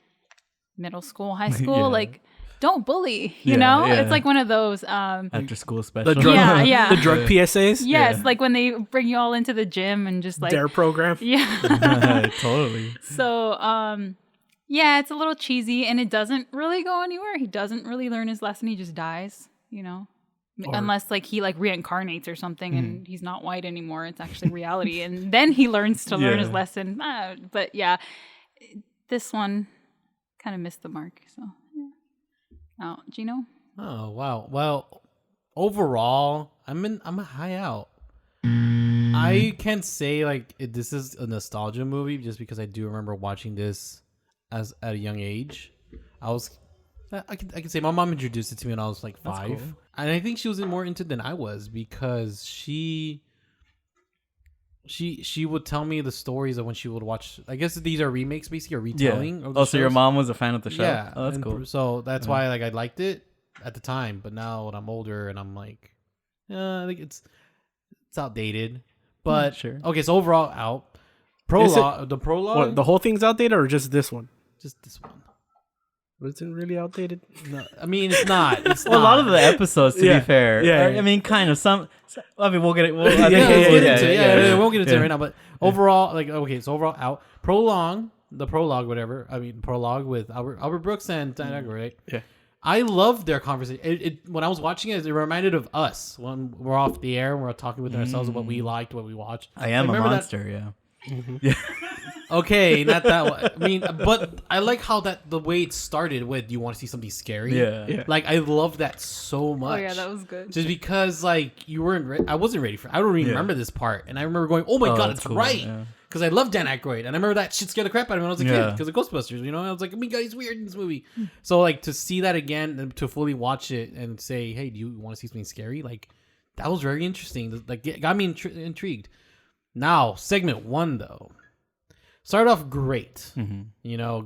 Speaker 3: middle school, high school, like don't bully, you know?
Speaker 2: Yeah.
Speaker 3: It's like one of those
Speaker 2: after school special.
Speaker 4: The drug,
Speaker 3: yeah.
Speaker 4: The drug PSAs?
Speaker 3: Yes, like when they bring you all into the gym and just like
Speaker 4: DARE program.
Speaker 3: Yeah.
Speaker 2: Totally.
Speaker 3: So, yeah, it's a little cheesy and it doesn't really go anywhere. He doesn't really learn his lesson. He just dies, unless like he like reincarnates or something and he's not white anymore. It's actually reality. And then he learns to learn his lesson. But yeah, this one kind of missed the mark. So, yeah. Gino?
Speaker 1: Oh, wow. Well, overall, I'm a high out. I can't say like this is a nostalgia movie just because I do remember watching this at a young age. I can say my mom introduced it to me when I was like 5. Cool. And I think she was more into it than I was because she would tell me the stories of when she would watch. I guess these are remakes, basically, or retelling. Of the shows.
Speaker 2: So your mom was a fan of the show.
Speaker 1: Yeah,
Speaker 2: oh, that's cool.
Speaker 1: So that's why like I liked it at the time, but now when I'm older and I'm like, I think it's outdated. But
Speaker 2: sure.
Speaker 1: Okay, so overall out. Prologue, the prologue.
Speaker 4: What, the whole thing's outdated or just this one?
Speaker 1: Just this one.
Speaker 4: Was it really outdated?
Speaker 1: No, I mean it's not. It's
Speaker 2: well,
Speaker 1: not.
Speaker 2: a lot of the episodes, to be fair.
Speaker 4: Yeah.
Speaker 2: I mean, kind of some. I mean, we'll get it.
Speaker 1: We'll get into it. We won't get into it right now. But overall, like, okay, so overall out. Prologue, whatever. I mean, Prologue with Albert Brooks and Diana, right?
Speaker 4: Yeah.
Speaker 1: I loved their conversation. When I was watching it reminded of us when we're off the air and we're talking with ourselves of what we liked, what we watched.
Speaker 2: I am a monster, yeah.
Speaker 1: Okay, not that one. I mean, but I like how the way it started with you want to see something scary.
Speaker 2: Yeah.
Speaker 1: Like I love that so much.
Speaker 3: Oh yeah, that was good.
Speaker 1: Just because like you weren't, I wasn't ready for. I don't even remember this part, and I remember going, "Oh my god, it's
Speaker 2: cool.
Speaker 1: right." because I love Dan Aykroyd, and I remember that shit scared the crap out of me when I was a kid because of Ghostbusters. You know, I was like, oh my god, he's weird in this movie. So like to see that again and to fully watch it and say, hey, do you want to see something scary? Like that was very interesting. Like it got me intrigued. Now segment 1 though. Started off great. You know,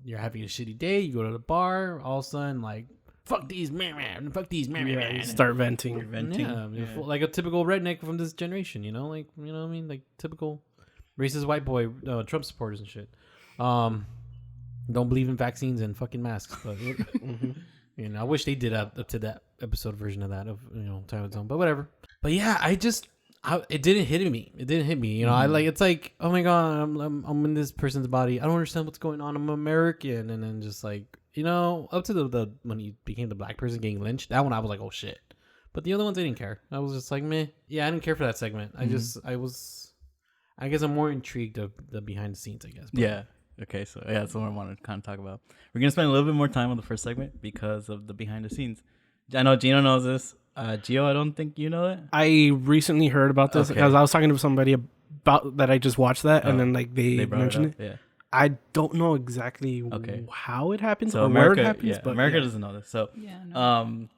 Speaker 1: you're having a shitty day. You go to the bar. All of a sudden, like, fuck these man. Fuck these man.
Speaker 4: You start venting.
Speaker 1: Yeah, like a typical redneck from this generation. You know, like you know what I mean, like typical racist white boy Trump supporters and shit. Don't believe in vaccines and fucking masks. But you know, I wish they did up to that episode version of that of Twilight Zone. But whatever. But yeah, it didn't hit me. It didn't hit me. You know, I like it's like, oh my god, I'm in this person's body. I don't understand what's going on. I'm American, and then just like up to the when he became the black person getting lynched. That one I was like, oh shit. But the other ones I didn't care. I was just like, meh. Yeah, I didn't care for that segment. I guess I'm more intrigued of the behind the scenes. I guess. But.
Speaker 2: Yeah. Okay. So yeah, that's what I wanted to kind of talk about. We're gonna spend a little bit more time on the first segment because of the behind the scenes. I know Gino knows this. Gio, I don't think you know it.
Speaker 4: I recently heard about this because I was talking to somebody about that. I just watched that, and then like they mentioned it.
Speaker 2: Yeah.
Speaker 4: I don't know exactly how it happens or
Speaker 2: America,
Speaker 4: where it happens, but
Speaker 2: America doesn't know this. So, and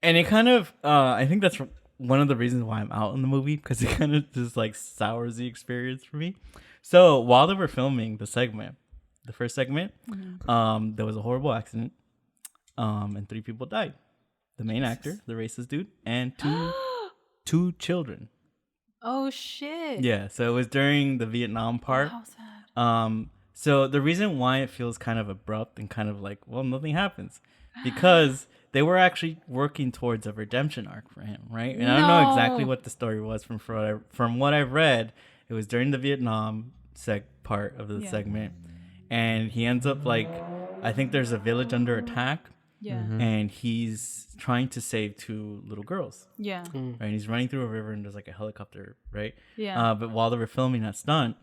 Speaker 2: it kind of, I think that's one of the reasons why I'm out in the movie because it kind of just like sours the experience for me. So while they were filming the first segment, there was a horrible accident, and 3 people died. The main actor, the racist dude, and two children.
Speaker 3: Oh shit!
Speaker 2: Yeah, so it was during the Vietnam part.
Speaker 3: How sad.
Speaker 2: So the reason why it feels kind of abrupt and kind of like, well, nothing happens, because they were actually working towards a redemption arc for him, right? And I don't know exactly what the story was from what I read. It was during the Vietnam part of the segment, and he ends up like, I think there's a village under attack.
Speaker 3: Yeah.
Speaker 2: And he's trying to save 2 little girls.
Speaker 3: Yeah.
Speaker 2: Right. And he's running through a river and there's like a helicopter, right?
Speaker 3: Yeah.
Speaker 2: But while they were filming that stunt,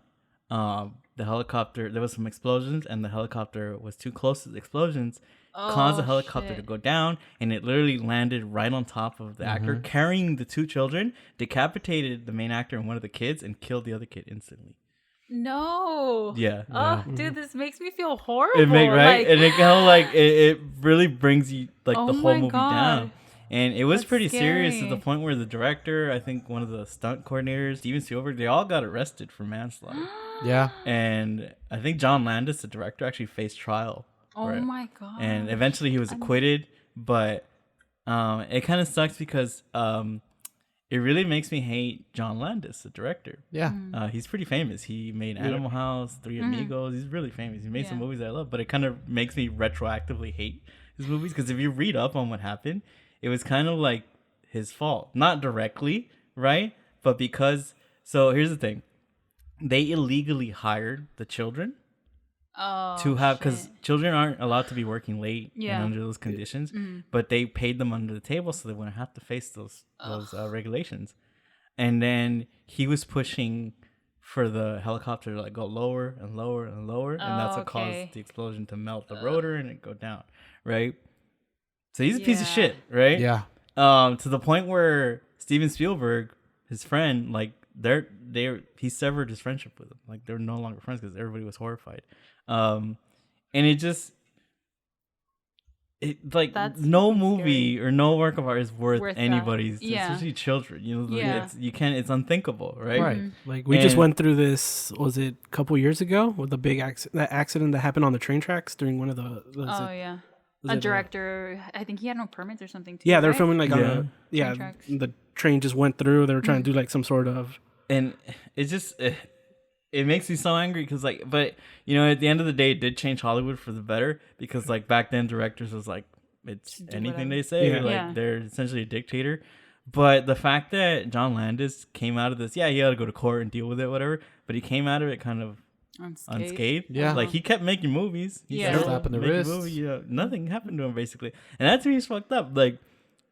Speaker 2: the helicopter, there was some explosions and the helicopter was too close to the explosions, caused the helicopter to go down, and it literally landed right on top of the actor carrying the 2 children, decapitated the main actor and one of the kids, and killed the other kid instantly.
Speaker 3: No.
Speaker 2: Yeah.
Speaker 3: Oh, dude, this makes me feel horrible.
Speaker 2: And it kind of like it really brings you like
Speaker 3: Oh
Speaker 2: the whole
Speaker 3: my
Speaker 2: movie
Speaker 3: God.
Speaker 2: down. And it was
Speaker 3: That's
Speaker 2: pretty serious to
Speaker 3: scary.
Speaker 2: the point where the director, I think one of the stunt coordinators, Steven Spielberg, they all got arrested for manslaughter.
Speaker 1: Yeah.
Speaker 2: And I think John Landis, the director, actually faced trial.
Speaker 3: Oh
Speaker 2: for it.
Speaker 3: my god.
Speaker 2: And eventually he was acquitted, but it kind of sucks because it really makes me hate John Landis, the director.
Speaker 1: Yeah.
Speaker 2: He's pretty famous. He made Animal House, Three Amigos. He's really famous. He made some movies I love, but it kind of makes me retroactively hate his movies because if you read up on what happened, it was kind of like his fault. Not directly, right? But because... So here's the thing. They illegally hired the children to have... Because children aren't allowed to be working late and under those conditions, but they paid them under the table so they wouldn't have to face those regulations. And then he was pushing for the helicopter to like go lower and lower and lower, and that's what caused the explosion to melt the rotor and it go down, right? So he's a piece of shit, right?
Speaker 1: Yeah.
Speaker 2: To the point where Steven Spielberg, his friend, like he severed his friendship with him. Like they're no longer friends because everybody was horrified. And That's no movie or no work of art is worth anybody's, especially children. You know, it's unthinkable, right?
Speaker 1: Right.
Speaker 4: Like we just went through this. Was it a couple years ago with the big accident that happened on the train tracks during one of the?
Speaker 3: A director, I think he had no permits or something. Too,
Speaker 4: yeah, they were
Speaker 3: right?
Speaker 4: filming like on the train just went through. They were trying to do like some sort of.
Speaker 2: And it just it makes me so angry because but you know, at the end of the day, it did change Hollywood for the better because like back then directors was like, it's anything they say, they're essentially a dictator. But the fact that John Landis came out of this, he had to go to court and deal with it, whatever. But he came out of it kind of unscathed.
Speaker 1: Yeah,
Speaker 2: like he kept making movies.
Speaker 1: Slapping the wrist.
Speaker 2: Nothing happened to him basically, and that to me is fucked up. Like,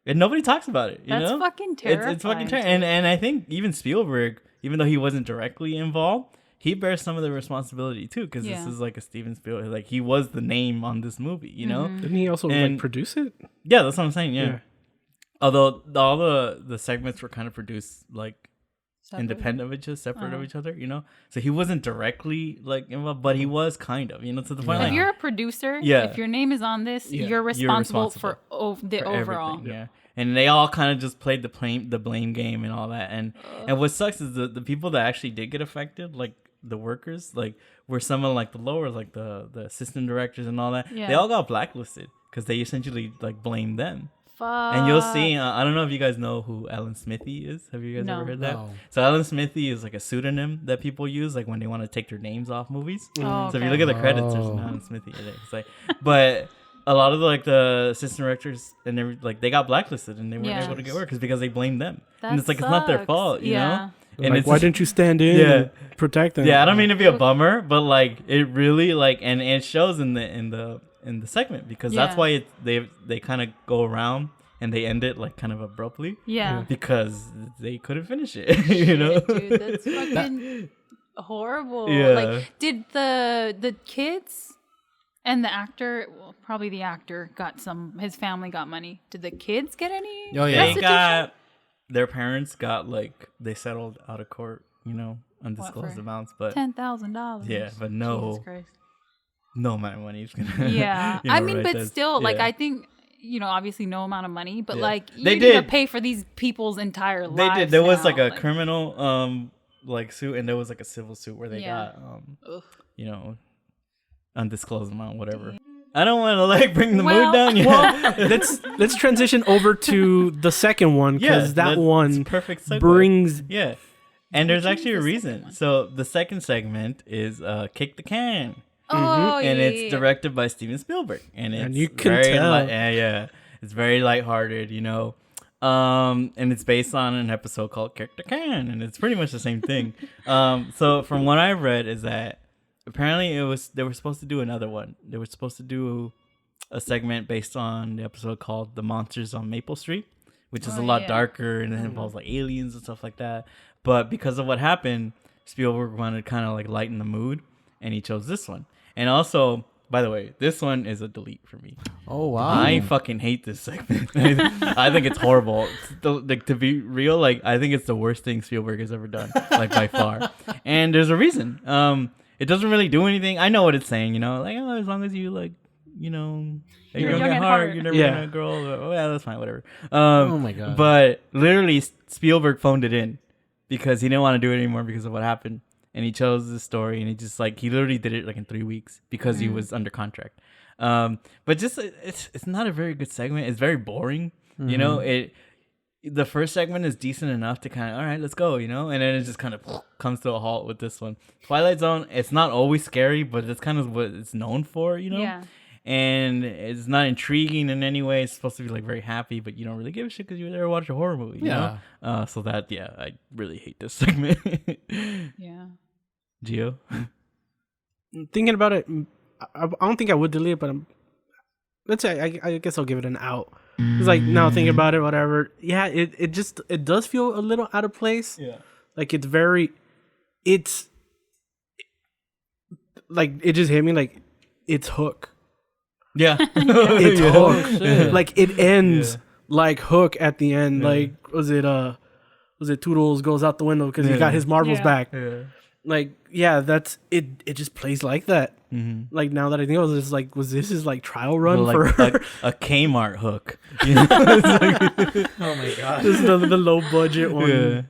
Speaker 2: and nobody talks about it. You know,
Speaker 3: fucking terrifying.
Speaker 2: It's fucking terrifying. And I think even Spielberg, even though he wasn't directly involved, he bears some of the responsibility too, because this is like a Steven Spielberg. Like he was the name on this movie. You know,
Speaker 4: didn't he also like produce it?
Speaker 2: Yeah, that's what I'm saying. Yeah. Although all the segments were kind of produced like independent of each other, separate of each other, you know. So he wasn't directly like involved, but he was kind of, you know, to the point.
Speaker 3: If
Speaker 2: Like,
Speaker 3: you're a producer,
Speaker 2: Yeah.
Speaker 3: if your name is on this,
Speaker 4: Yeah.
Speaker 3: you're responsible for the
Speaker 2: for
Speaker 3: overall.
Speaker 2: everything, yeah. And they all kind of just played the blame game and all that. And what sucks is the people that actually did get affected, like the workers, like were some of like the lower, like the assistant directors and all that.
Speaker 3: Yeah.
Speaker 2: They all got blacklisted because they essentially like blamed them.
Speaker 3: Fuck.
Speaker 2: And you'll see, I don't know if you guys know who Ellen Smithy is. Have you guys
Speaker 3: No.
Speaker 2: ever heard that?
Speaker 1: No.
Speaker 2: So Ellen Smithy is like a pseudonym that people use like when they want to take their names off movies.
Speaker 3: Oh,
Speaker 2: So if you
Speaker 3: okay.
Speaker 2: look at the credits, there's an Ellen Smithy in it. It's like, but a lot of the assistant directors and they got blacklisted and they weren't
Speaker 3: Yeah.
Speaker 2: able to get work because they blamed them.
Speaker 3: That
Speaker 2: And it's like it's not their
Speaker 3: sucks.
Speaker 2: fault, you know. And
Speaker 4: like,
Speaker 2: it's
Speaker 4: why didn't you stand in and protect them?
Speaker 2: Yeah, I don't mean to be a bummer, but like it really like and it shows in the segment because that's
Speaker 3: Yeah.
Speaker 2: why they kind of go around and they end it like kind of abruptly.
Speaker 3: Yeah.
Speaker 2: Because they couldn't finish it, you know.
Speaker 3: Dude, that's fucking horrible.
Speaker 2: Yeah.
Speaker 3: Like, did the kids and the actor, well, probably the actor, his family got money. Did the kids get any?
Speaker 1: Oh, yeah.
Speaker 2: They their parents got like they settled out of court, you know, undisclosed
Speaker 3: for?
Speaker 2: amounts, but
Speaker 3: $10,000.
Speaker 2: yeah, but
Speaker 3: Jesus
Speaker 2: no
Speaker 3: Christ.
Speaker 2: amount of money is gonna.
Speaker 3: Yeah.
Speaker 2: you know,
Speaker 3: I mean,
Speaker 2: right
Speaker 3: but
Speaker 2: there.
Speaker 3: still, like,
Speaker 2: Yeah.
Speaker 3: I think, you know, obviously no amount of money, but
Speaker 2: Yeah.
Speaker 3: like, you
Speaker 2: They
Speaker 3: need to
Speaker 2: did.
Speaker 3: pay for these people's entire
Speaker 2: They
Speaker 3: lives.
Speaker 2: did. There was
Speaker 3: now.
Speaker 2: like a criminal like suit, and there was like a civil suit where they
Speaker 3: Yeah.
Speaker 2: got
Speaker 3: Ugh.
Speaker 2: you know, undisclosed amount, whatever. I don't want to like bring the
Speaker 3: Well-
Speaker 2: mood down. Yeah.
Speaker 4: Well, let's transition over to the second one because that
Speaker 2: that's
Speaker 4: one
Speaker 2: perfect segue.
Speaker 4: brings
Speaker 2: Yeah. And there's actually a
Speaker 3: the second
Speaker 2: reason.
Speaker 3: one?
Speaker 2: So the second segment is Kick the Can.
Speaker 3: Oh,
Speaker 2: And
Speaker 3: yeah,
Speaker 2: it's
Speaker 3: yeah.
Speaker 2: directed by Steven Spielberg. And it's
Speaker 4: you can
Speaker 2: very
Speaker 4: tell.
Speaker 2: yeah. It's very lighthearted, you know. And it's based on an episode called Kick the Can, and it's pretty much the same thing. So from what I've read is that apparently they were supposed to do another one. They were supposed to do a segment based on the episode called The Monsters on Maple Street, which is a lot darker and it involves like aliens and stuff like that. But because of what happened, Spielberg wanted to kind of like lighten the mood, and he chose this one. And also, by the way, this one is a delete for me.
Speaker 1: Oh wow.
Speaker 2: I fucking hate this segment. I think it's horrible. Like, to be real, like I think it's the worst thing Spielberg has ever done, like by far. And there's a reason. It doesn't really do anything. I know what it's saying, you know, like as long as you like, you know, you're young at heart, you're never gonna grow old. Oh yeah, that's fine, whatever.
Speaker 1: Oh my god.
Speaker 2: But literally, Spielberg phoned it in because he didn't want to do it anymore because of what happened. And he chose this story, and he literally did it like in 3 weeks because he was under contract. But just it's not a very good segment. It's very boring. You know, the first segment is decent enough to kind of, all right, let's go, you know, and then it just kind of comes to a halt with this one. Twilight Zone, it's not always scary, but it's kind of what it's known for, you know.
Speaker 3: Yeah.
Speaker 2: And it's not intriguing in any way. It's supposed to be like very happy, but you don't really give a shit because you never watch a horror movie. You know? So that, I really hate this segment.
Speaker 3: Yeah.
Speaker 2: Gio?
Speaker 4: thinking about it. I don't think I would delete it, but let's say I guess I'll give it an out. It's like now thinking about it, whatever. Yeah, it does feel a little out of place.
Speaker 2: Yeah.
Speaker 4: Like it's like it just hit me like it's Hook.
Speaker 2: Yeah.
Speaker 4: It's Hook.
Speaker 1: shit.
Speaker 4: Like it ends like Hook at the end. Like was it Toodles goes out the window because he got his marbles back.
Speaker 2: Yeah.
Speaker 4: Like that's it. It just plays like that.
Speaker 2: Mm-hmm.
Speaker 4: Like now that I think of it, it's like was this his like trial run
Speaker 2: Like
Speaker 4: for
Speaker 2: a Kmart hook. You know?
Speaker 1: Oh my god.
Speaker 4: this is the low budget one.
Speaker 2: Yeah.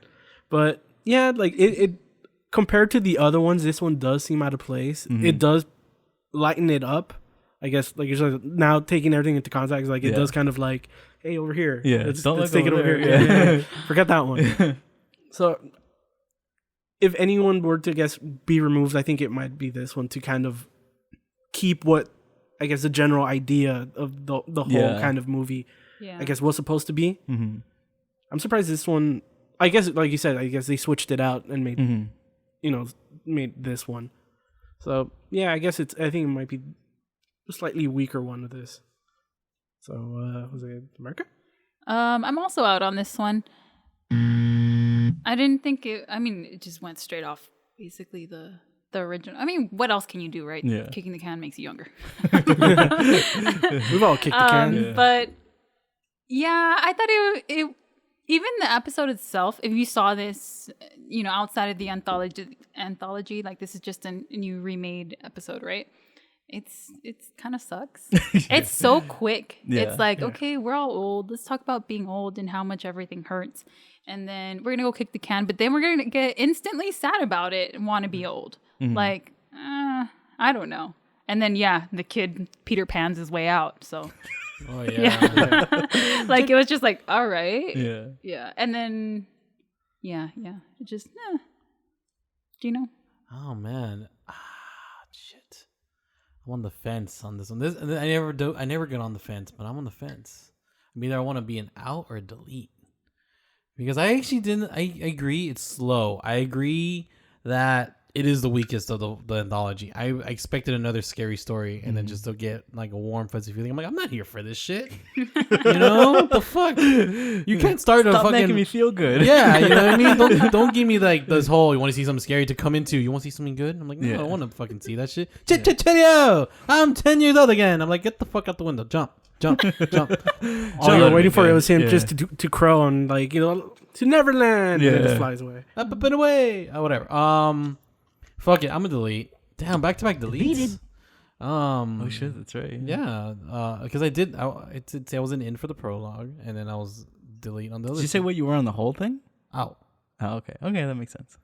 Speaker 4: But yeah, like it compared to the other ones, this one does seem out of place.
Speaker 2: Mm-hmm.
Speaker 4: It does lighten it up. I guess like you're just now taking everything into context, like it does kind of like, hey, over here.
Speaker 2: Yeah.
Speaker 4: Let's take it over here. Yeah. Forget that one. So if anyone were to be removed, I think it might be this one to kind of keep what I guess the general idea of the whole kind of movie I guess was supposed to be.
Speaker 2: Mm-hmm.
Speaker 4: I'm surprised this one, I guess like you said, I guess they switched it out and made made this one. So yeah, I guess I think it might be a slightly weaker one of this. So was it America?
Speaker 3: I'm also out on this one. I didn't think it. I mean, it just went straight off basically the original. I mean, what else can you do, right?
Speaker 2: Yeah.
Speaker 3: Kicking the can makes you younger.
Speaker 4: We've all kicked the can.
Speaker 3: But yeah, I thought even the episode itself, if you saw this, outside of the anthology, like this is just a new remade episode, right? It's kind of sucks. It's so quick. It's like, okay, we're all old. Let's talk about being old and how much everything hurts. And then we're going to go kick the can, but then we're going to get instantly sad about it and want to be old. Like, I don't know. And then, the kid Peter Pan's his way out. So, like, it was just like, all right. Yeah. Yeah. And then, it just, do you know?
Speaker 1: Oh, man. Shit. I'm on the fence on this one. I never get on the fence, but I'm on the fence. Either I want to be an out or a delete. Because I actually didn't. I agree. It's slow. I agree that it is the weakest of the anthology. I expected another scary story, and then just to get like a warm, fuzzy feeling. I'm like, I'm not here for this shit. What the fuck? You can't start
Speaker 2: Stop making me feel good.
Speaker 1: Yeah, you know what I mean. Don't give me like this whole. You want to see something scary to come into? You want to see something good? I'm like, no, I don't want to fucking see that shit. Cheerio! I'm 10 years old again. I'm like, get the fuck out the window. Jump. All
Speaker 4: you're waiting for it was him just to crow and like to Neverland, and it just flies away.
Speaker 1: Up and away. Whatever. Fuck it. I'm gonna delete. Damn, back to back deletes.
Speaker 2: Oh shit, that's right.
Speaker 1: Yeah. Because I did. It did say I wasn't in for the prologue, and then I was delete on the other.
Speaker 2: Did you say what you were on the whole thing?
Speaker 1: Out.
Speaker 2: Oh, okay. Okay, that makes sense.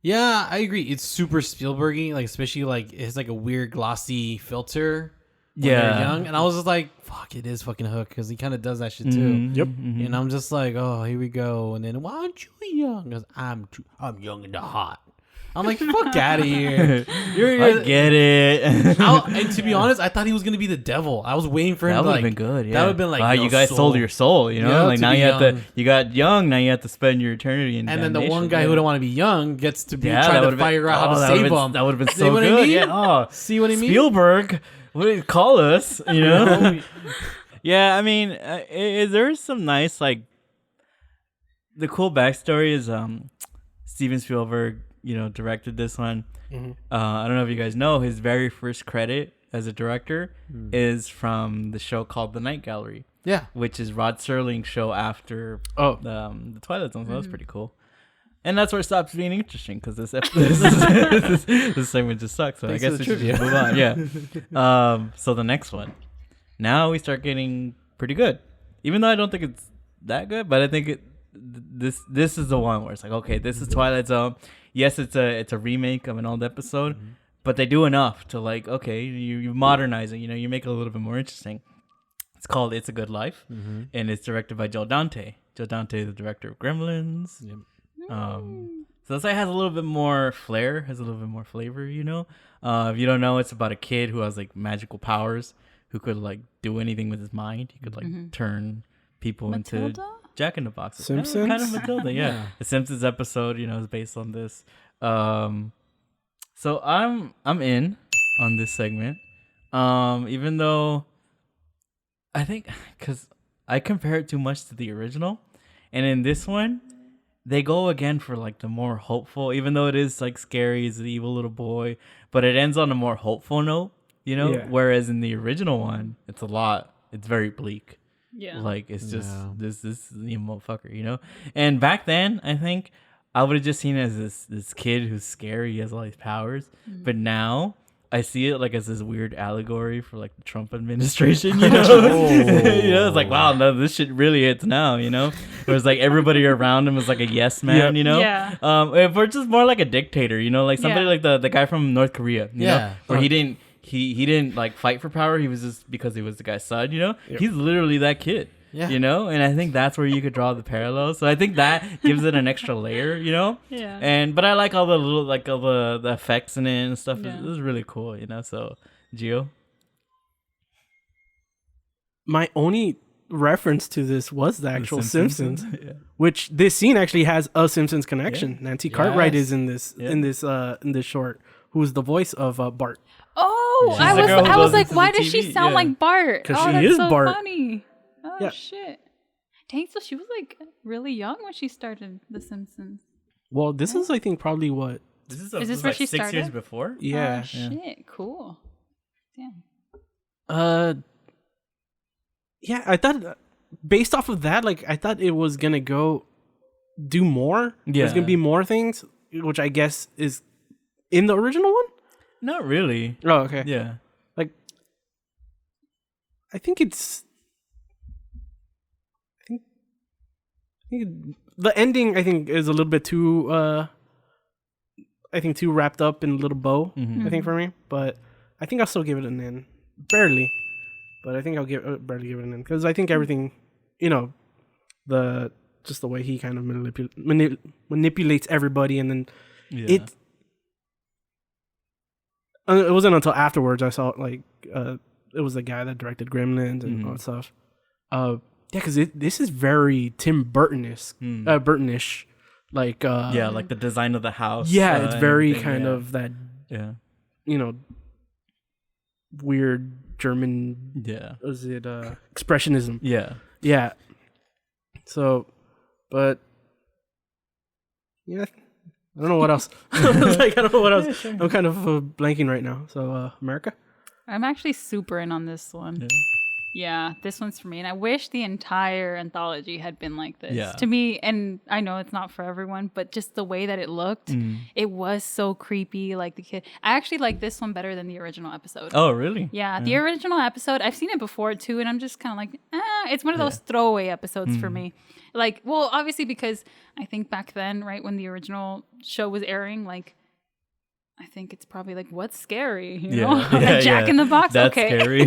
Speaker 1: Yeah, I agree. It's super Spielbergy, like especially like it has like a weird glossy filter. When they're young, and I was just like, "Fuck, it is fucking Hook," because he kind of does that shit too.
Speaker 4: Yep.
Speaker 1: And I'm just like, "Oh, here we go." And then, why aren't you young? Because I'm young and hot. I'm like, "Fuck out of here!"
Speaker 2: I get it.
Speaker 1: And to be honest, I thought he was gonna be the devil. I was waiting for him.
Speaker 2: That would
Speaker 1: to
Speaker 2: have been good. Yeah.
Speaker 1: That would have been like,
Speaker 2: wow, you guys sold your soul. Like now you got young. Now you have to spend your eternity in.
Speaker 1: And then the one guy who don't want to be young gets to be trying to figure out how to save him.
Speaker 2: That would have been so good. I mean? Yeah. Oh,
Speaker 1: see what I mean?
Speaker 2: Spielberg. What do you call us? Yeah, I mean, there's some nice like. The cool backstory is Steven Spielberg, directed this one. I don't know if you guys know his very first credit as a director is from the show called The Night Gallery.
Speaker 1: Yeah,
Speaker 2: which is Rod Serling's show after the Twilight Zone. So that was pretty cool. And that's where it stops being interesting because this segment just sucks. So I guess we should move on. Yeah. So the next one. Now we start getting pretty good. Even though I don't think it's that good, but I think this is the one where it's like, okay, this is Twilight Zone. Yes, it's a remake of an old episode, but they do enough to like, okay, you modernize it. You make it a little bit more interesting. It's called It's a Good Life, and it's directed by Joe Dante. Joe Dante is the director of Gremlins. Yep. So that's why it has a little bit more flair, has a little bit more flavor, If you don't know, it's about a kid who has like magical powers, who could like do anything with his mind. He could like turn people into Jack in the Box.
Speaker 4: Simpsons?
Speaker 2: Kind of Matilda, yeah. The Simpsons episode, is based on this. So I'm in on this segment. Even though I think because I compare it too much to the original, and in this one they go again for like the more hopeful, even though it is like scary, he's the evil little boy, but it ends on a more hopeful note, whereas in the original one it's very bleak. Yeah, like it's just this motherfucker, And back then I think I would have just seen it as this kid who's scary, he has all these powers, but now I see it like as this weird allegory for like the Trump administration, It's like, wow, no, this shit really hits now, Where it's like everybody around him is like a yes man,
Speaker 3: Yeah.
Speaker 2: Or just more like a dictator, like somebody like the guy from North Korea, where he didn't like fight for power. He was just because he was the guy's son, Yep. He's literally that kid. Yeah. And I think that's where you could draw the parallels. So I think that gives it an extra layer, Yeah. But I like all the little all the effects in it and stuff. Yeah. It was really cool, So Gio?
Speaker 4: My only reference to this was the actual Simpsons. Which this scene actually has a Simpsons connection. Yeah. Nancy Cartwright is in this short, who's the voice of Bart.
Speaker 3: Oh, I was like, why does she sound like Bart?
Speaker 4: Because she is
Speaker 3: so
Speaker 4: Bart.
Speaker 3: Funny. Oh shit! Dang, so she was like really young when she started The Simpsons.
Speaker 4: Well, this is I think probably what.
Speaker 3: Is this where she
Speaker 2: 6 years before?
Speaker 4: Yeah.
Speaker 3: Oh, shit! Cool. Damn.
Speaker 4: Yeah, I thought based off of that, like I thought it was gonna go do more. There's gonna be more things, which I guess is in the original one.
Speaker 2: Not really.
Speaker 4: Oh, okay.
Speaker 2: Yeah.
Speaker 4: Like, I think it's. I think the ending. I think is a little bit too. I think too wrapped up in a little bow. I think for me, but I think I'll still give it an N. Barely, but I think I'll barely give it an N because I think everything, the way he kind of manipulates everybody, and then it wasn't until afterwards I saw it was the guy that directed Gremlins and all that stuff. Because this is very Tim Burton-ish, like
Speaker 2: like the design of the house.
Speaker 4: Yeah, it's very kind of that.
Speaker 2: Yeah,
Speaker 4: weird German. Yeah, was it expressionism? Yeah. So, but yeah, I don't know what else. I don't know what else. Yeah, sure. I'm kind of blanking right now. So, America?
Speaker 3: I'm actually super in on this one. Yeah, this one's for me. And I wish the entire anthology had been like this. Yeah. To me, and I know it's not for everyone, but just the way that it looked, it was so creepy. Like the kid. I actually like this one better than the original episode.
Speaker 2: Oh, really?
Speaker 3: Yeah, the original episode, I've seen it before too, and I'm just kind of like, it's one of those throwaway episodes for me. Like, well, obviously because I think back then, right, when the original show was airing, like, I think it's probably like, what's scary? You know? Like Jack in the Box?
Speaker 2: That's
Speaker 3: okay.
Speaker 2: Scary.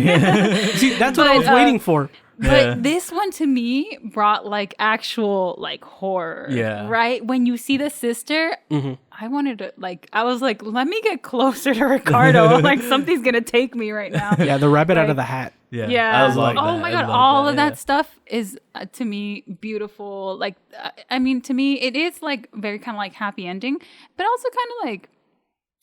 Speaker 4: See, that's what I was waiting for.
Speaker 3: But this one to me brought like actual like horror. Yeah. Right? When you see the sister, I wanted to I was like, let me get closer to Ricardo. Like something's going to take me right now.
Speaker 4: Yeah, the rabbit out of the hat.
Speaker 3: Yeah. I love that. My God. All of that stuff is to me beautiful. Like, I mean, to me, it is like very kind of like happy ending, but also kind of like,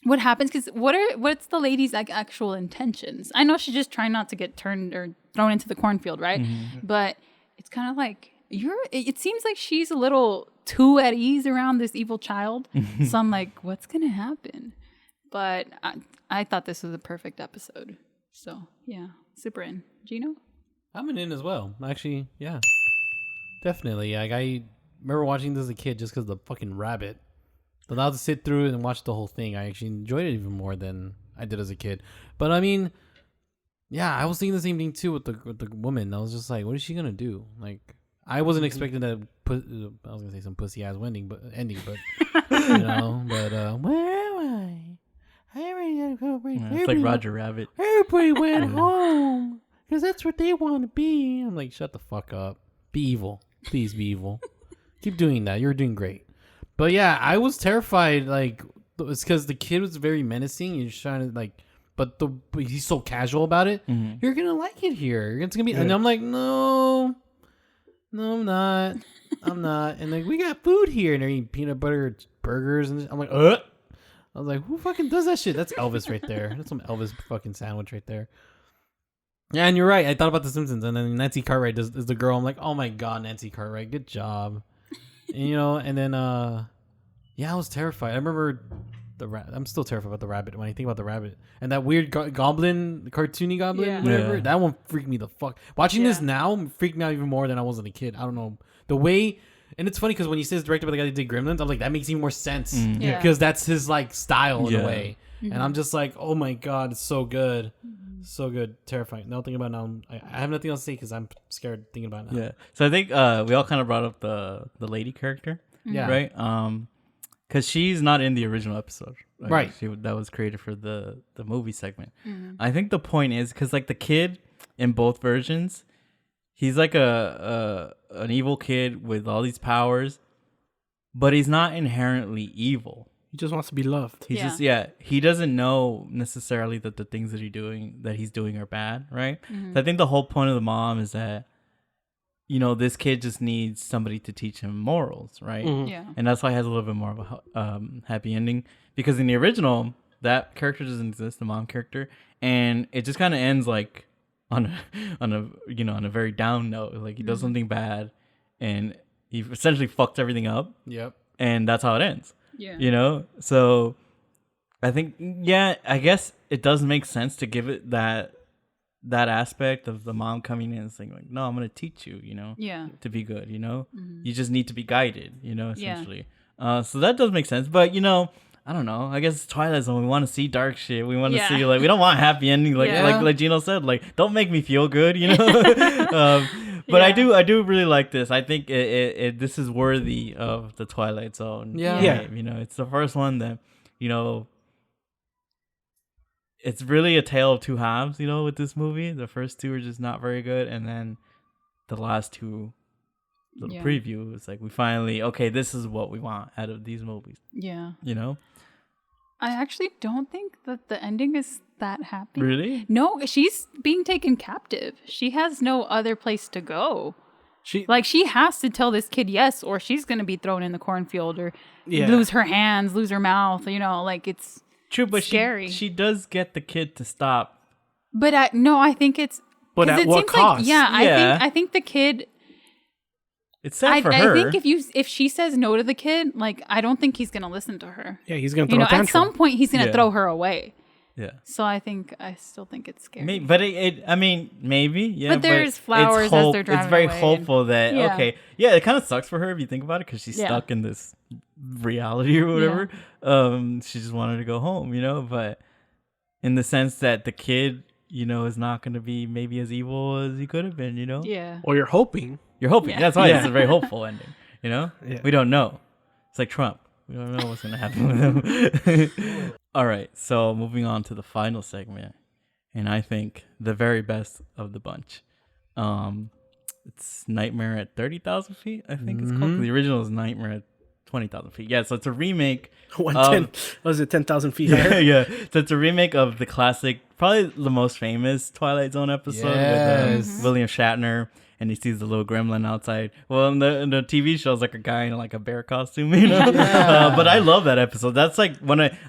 Speaker 3: what happens? Because what's the lady's like actual intentions? I know she's just trying not to get turned or thrown into the cornfield, right? But it's kind of like it seems like she's a little too at ease around this evil child. So I'm like, what's gonna happen? But I thought this was a perfect episode. So yeah, super in. Gino?
Speaker 1: I'm in as well. Actually, yeah, definitely. Like I remember watching this as a kid just because the fucking rabbit. But now to sit through it and watch the whole thing, I actually enjoyed it even more than I did as a kid. But I mean, yeah, I was thinking the same thing too with the woman. I was just like, what is she gonna do? Like, I wasn't expecting that. I was gonna say some pussy ass ending, but But where am I? I already gotta go.
Speaker 2: It's like Roger Rabbit.
Speaker 1: Everybody went home because that's what they want to be. I'm like, shut the fuck up. Be evil, please be evil. Keep doing that. You're doing great. But yeah, I was terrified. Like, it's because the kid was very menacing. He's trying to but he's so casual about it. You're gonna like it here. It's gonna be, and I'm like, no, I'm not. And like, we got food here, and they're eating peanut butter burgers, and I'm like, I was like, who fucking does that shit? That's Elvis right there. That's some Elvis fucking sandwich right there. Yeah, and you're right. I thought about The Simpsons, and then Nancy Cartwright is the girl. I'm like, oh my god, Nancy Cartwright, good job. And then I was terrified. I remember I'm still terrified about the rabbit when I think about the rabbit and that weird goblin, cartoony goblin, whatever. That one freaked me the fuck. Watching this now freaked me out even more than I was as a kid. I don't know the way, and it's funny because when you say it's directed by the guy that did Gremlins, I'm like, that makes even more sense because that's his like style in a way. And I'm just like, oh my god, it's so good. So good, terrifying. Now thinking about it now, I have nothing else to say because I'm scared thinking about it now.
Speaker 2: Yeah. So I think we all kind of brought up the lady character. Yeah. Right. Because she's not in the original episode. Right. That was created for the movie segment. I think the point is because like the kid in both versions, he's like an evil kid with all these powers, but he's not inherently evil.
Speaker 4: He just wants to be loved.
Speaker 2: He doesn't know necessarily that the things that he's doing are bad, right? So I think the whole point of the mom is that, this kid just needs somebody to teach him morals, right?
Speaker 3: Yeah.
Speaker 2: And that's why he has a little bit more of a happy ending, because in the original, that character doesn't exist, the mom character, and it just kind of ends like on a very down note. Like he does something bad, and he essentially fucked everything up.
Speaker 1: Yep.
Speaker 2: And that's how it ends. Yeah. So I think, I guess it does make sense to give it that that aspect of the mom coming in and saying like, no, I'm gonna teach you,
Speaker 3: Yeah.
Speaker 2: to be good. You just need to be guided.
Speaker 3: Yeah.
Speaker 2: Essentially. So that does make sense. But I don't know. I guess it's Twilight Zone. We want to see dark shit. We want to see we don't want a happy ending. Like Gino said, don't make me feel good. But I do really like this. I think this is worthy of the Twilight Zone.
Speaker 1: Yeah.
Speaker 2: Game. It's the first one that it's really a tale of two halves. With this movie, the first two are just not very good, and then the last two. Little preview. It's like we finally this is what we want out of these movies.
Speaker 3: Yeah.
Speaker 2: I
Speaker 3: actually don't think that the ending is that happy.
Speaker 2: Really?
Speaker 3: No, she's being taken captive. She has no other place to go. She has to tell this kid yes, or she's gonna be thrown in the cornfield or lose her hands, lose her mouth. It's
Speaker 2: true, but
Speaker 3: scary.
Speaker 2: She does get the kid to stop.
Speaker 3: But I think it's.
Speaker 4: But at what cost?
Speaker 3: I think the kid.
Speaker 2: It's sad for her.
Speaker 3: I think if she says no to the kid, I don't think he's gonna listen to her.
Speaker 4: Yeah, he's gonna throw a tantrum.
Speaker 3: At some point he's gonna throw her away.
Speaker 2: Yeah.
Speaker 3: So I still think it's scary.
Speaker 2: Maybe, but maybe. Yeah.
Speaker 3: But there's flowers as they're driving
Speaker 2: It's very
Speaker 3: away
Speaker 2: hopeful that it kind of sucks for her if you think about it because she's stuck in this reality or whatever. Yeah. She just wanted to go home, but in the sense that the kid, is not going to be maybe as evil as he could have been,
Speaker 3: Yeah.
Speaker 4: Or you're hoping.
Speaker 2: You're hoping.
Speaker 3: Yeah.
Speaker 2: That's why it's a very hopeful ending.
Speaker 4: Yeah.
Speaker 2: We don't know. It's like Trump. We don't know what's going to happen with him. All right. So moving on to the final segment. And I think the very best of the bunch. It's Nightmare at 30,000 feet, I think it's called. The original is Nightmare at 20,000 feet. Yeah, so it's a remake.
Speaker 4: Was it 10,000 feet higher?
Speaker 2: Yeah. So it's a remake of the classic, probably the most famous Twilight Zone episode with William Shatner. And he sees the little gremlin outside. Well, in the TV show, it's like a guy in like a bear costume, but I love that episode. That's like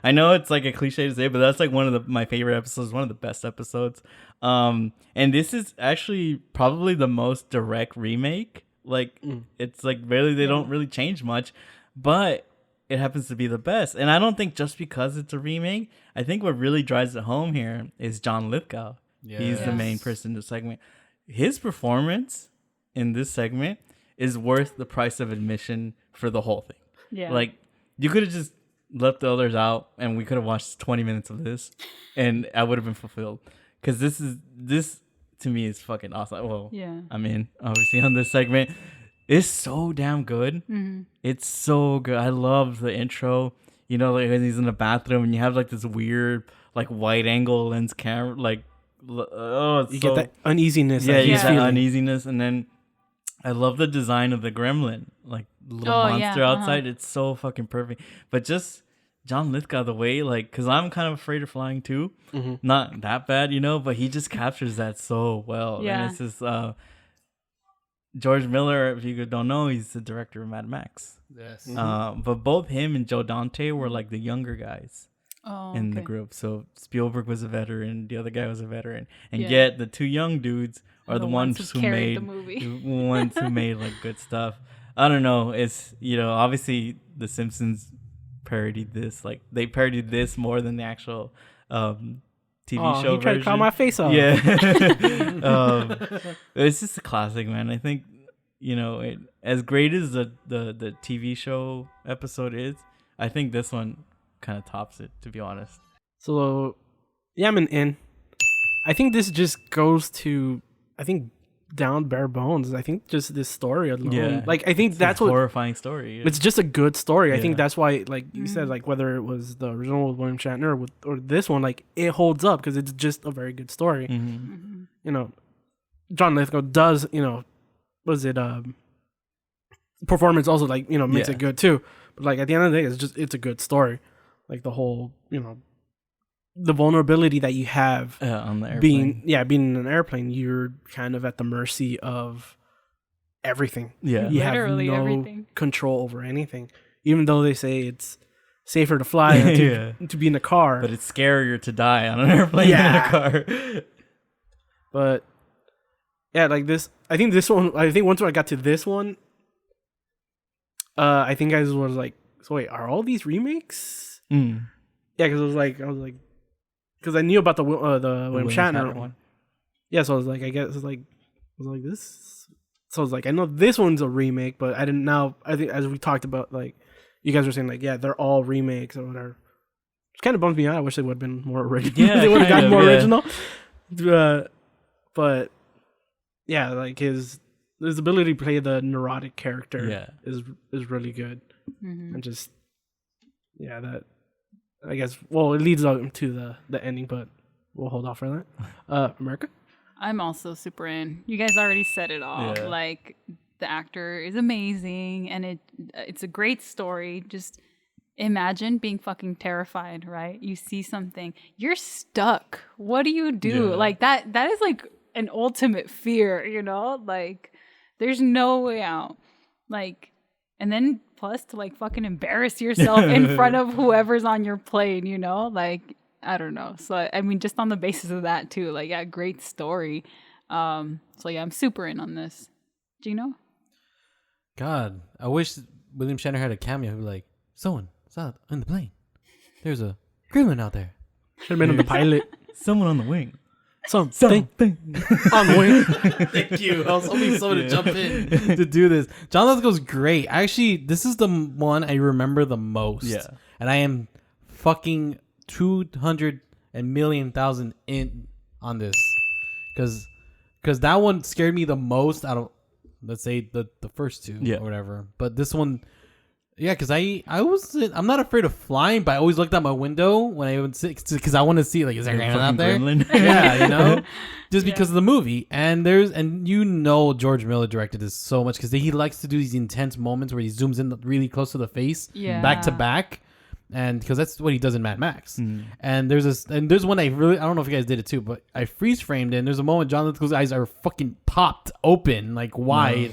Speaker 2: I know it's like a cliche to say, but that's like one of my favorite episodes, one of the best episodes. And this is actually probably the most direct remake. It's like really, they don't really change much, but it happens to be the best. And I don't think just because it's a remake, I think what really drives it home here is John Lithgow. Yes. He's the main person in the segment. His performance in this segment is worth the price of admission for the whole thing.
Speaker 3: Yeah.
Speaker 2: You could have just left the others out and we could have watched 20 minutes of this and I would have been fulfilled. Because this to me is fucking awesome. Well, I mean, obviously on this segment, it's so damn good. Mm-hmm. It's so good. I love the intro. When he's in the bathroom and you have this weird wide angle lens camera, you get that uneasiness. Yeah, you get that uneasiness, and then I love the design of the gremlin, little monster outside. It's so fucking perfect. But just John Lithgow, the way, because I'm kind of afraid of flying too. Mm-hmm. Not that bad, but he just captures that so well. Yeah. And it's just George Miller, if you don't know, he's the director of Mad Max. Yes. Mm-hmm. But both him and Joe Dante were the younger guys. In the group. So Spielberg was a veteran, the other guy was a veteran, and yet the two young dudes are the ones who made the movie. Ones who made good stuff. I don't know. It's obviously The Simpsons parodied this. They parodied this more than the actual TV show.
Speaker 4: He tried to call my face off.
Speaker 2: Yeah. It's just a classic, man. I think as great as the TV show episode is, I think this one kind of tops it, to be honest.
Speaker 4: So I'm in. I think this just goes to down bare bones. I think just this story alone, I think that's what
Speaker 2: horrifying story.
Speaker 4: It's just a good story. I think that's why, you said, whether it was the original with William Shatner or this one, it holds up because it's just a very good story. Mm-hmm. John Lithgow does, performance also makes it good too. But at the end of the day, it's a good story. The whole, the vulnerability that you have
Speaker 2: on the airplane.
Speaker 4: being in an airplane, you're kind of at the mercy of everything.
Speaker 2: Yeah.
Speaker 4: You
Speaker 3: literally
Speaker 4: have no
Speaker 3: everything.
Speaker 4: Control over anything. Even though they say it's safer to fly than to be in a car.
Speaker 2: But it's scarier to die on an airplane than a car.
Speaker 4: But this, I think once I got to this one, I think I was so wait, are all these remakes?
Speaker 2: Mm.
Speaker 4: Yeah, because I was like, because I knew about the William Shatner one. yeah, so I was like, I guess it's like, I was like this. So I was like, I know this one's a remake, but I didn't know. I think as we talked about, like, you guys were saying, like, yeah, they're all remakes or whatever. Which kind of bums me out. I wish they would have been more original.
Speaker 2: Yeah,
Speaker 4: they would have gotten more
Speaker 2: yeah.
Speaker 4: original. But yeah, like his ability to play the neurotic character is really good, and just that I guess it leads up to the ending, but we'll hold off for that. America.
Speaker 3: I'm also super in. You guys already said it all.
Speaker 2: Yeah.
Speaker 3: Like, the actor is amazing, and it's a great story. Just imagine being fucking terrified, right? You see something, you're stuck. What do you do?
Speaker 2: Yeah.
Speaker 3: Like that is like an ultimate fear, you know? Like, there's no way out. Like, and then plus to like fucking embarrass yourself in front of whoever's on your plane, you know? Like, I don't know. So I mean, just on the basis of that too, like, yeah, great story. So yeah, I'm super in on this. Gino?
Speaker 1: God, I wish William Shatner had a cameo. He'd be like, someone out on the plane. There's a gremlin out there.
Speaker 4: Should have been on the pilot.
Speaker 2: Someone on the wing.
Speaker 4: Something on the wing.
Speaker 1: Thank you. I was hoping someone to jump in to do this. John Lithgow's great. Actually, this is the one I remember the most.
Speaker 2: Yeah.
Speaker 1: And I am fucking 200,000,000 in on this. Because that one scared me the most out of, let's say, the first two or whatever. But this one, yeah, because I'm not afraid of flying, but I always looked out my window when I would sit, because I want to see, like, is there an animal out there?
Speaker 2: Gremlin.
Speaker 1: Yeah, you know, just because of the movie. And George Miller directed this so much because he likes to do these intense moments where he zooms in really close to the face, back to back, and because that's what he does in Mad Max. And there's one I don't know if you guys did it too, but I freeze framed it, and there's a moment John Lithgow's eyes are fucking popped open, like wide,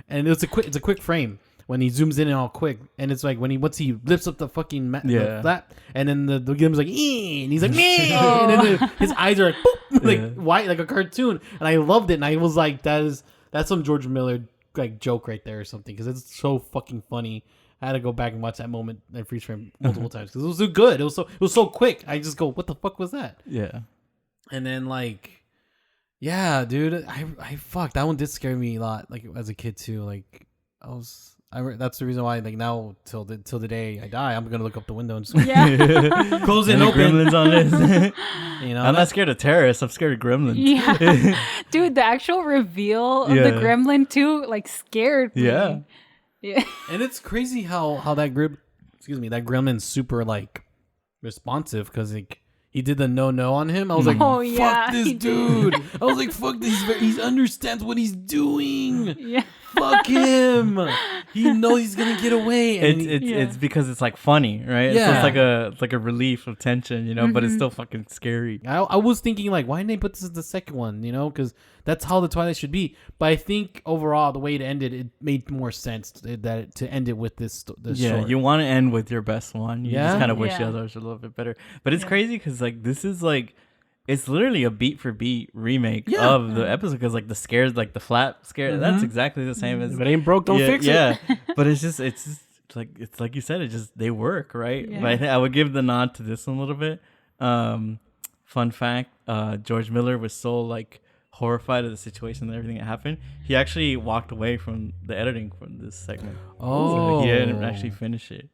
Speaker 1: and it's a quick frame. When he zooms in and all quick, and it's like once he lifts up the fucking the flap, and then the game's like, ee, and he's like, and then his eyes are like, boop, like white, like a cartoon, and I loved it, and I was like, that's some George Miller like joke right there or something, because it's so fucking funny. I had to go back and watch that moment and freeze frame multiple times because it was so good. It was so quick. I just go, what the fuck was that?
Speaker 2: Yeah,
Speaker 1: and then like, yeah, dude, I fuck that one did scare me a lot, like as a kid too. Like that's the reason why, like, now till the day I die, I'm gonna look up the window and just close it and open.
Speaker 2: Gremlins on this.
Speaker 1: You know,
Speaker 2: I'm not scared of terrorists. I'm scared of gremlins.
Speaker 3: Yeah, dude, the actual reveal of the gremlin too, like, scared me.
Speaker 2: Yeah.
Speaker 1: And it's crazy how that gremlin's super like responsive, because like he did the no on him. I was like, fuck this dude. I was like, fuck this. He understands what he's doing.
Speaker 3: Yeah.
Speaker 1: Fuck him. He knows he's gonna get away. And
Speaker 2: it's because it's like funny, right?
Speaker 1: Yeah.
Speaker 2: So it's like a relief of tension, you know, but it's still fucking scary.
Speaker 1: I was thinking, like, why didn't they put this as the second one, you know? Because that's how the Twilight should be. But I think overall, the way it ended, it made more sense to end it with this short.
Speaker 2: You want to end with your best one. You just kind of wish the others were a little bit better. But it's crazy because, like, this is like, it's literally a beat for beat remake of the episode, because like the scares, like the flap scare, that's exactly the same as
Speaker 4: if it ain't broke, don't fix it.
Speaker 2: Yeah, but it's just like you said, they work, right?
Speaker 3: Yeah.
Speaker 2: But I think I would give the nod to this one a little bit. Fun fact: George Miller was so like horrified of the situation and everything that happened, he actually walked away from the editing from this segment. So he didn't actually finish it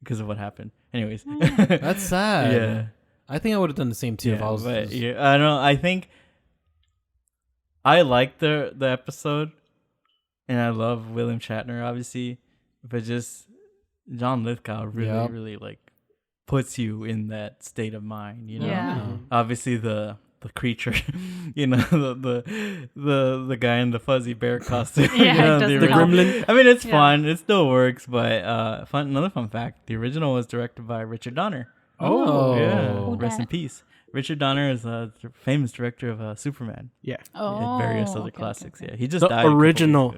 Speaker 2: because of what happened. Anyways,
Speaker 1: That's sad.
Speaker 2: Yeah.
Speaker 1: I think I would have done the same too if I was.
Speaker 2: But I don't know. I think I like the episode, and I love William Shatner, obviously, but just John Lithgow really like puts you in that state of mind. You know, obviously the creature, you know, the guy in the fuzzy bear costume, the
Speaker 4: gremlin.
Speaker 2: I mean, it's fun. It still works, but another fun fact: the original was directed by Richard Donner.
Speaker 1: Oh,
Speaker 2: yeah. Rest in peace. Richard Donner is a famous director of Superman.
Speaker 4: Yeah.
Speaker 2: And various other classics.
Speaker 3: Okay.
Speaker 2: Yeah. He just
Speaker 4: the
Speaker 2: died.
Speaker 4: Original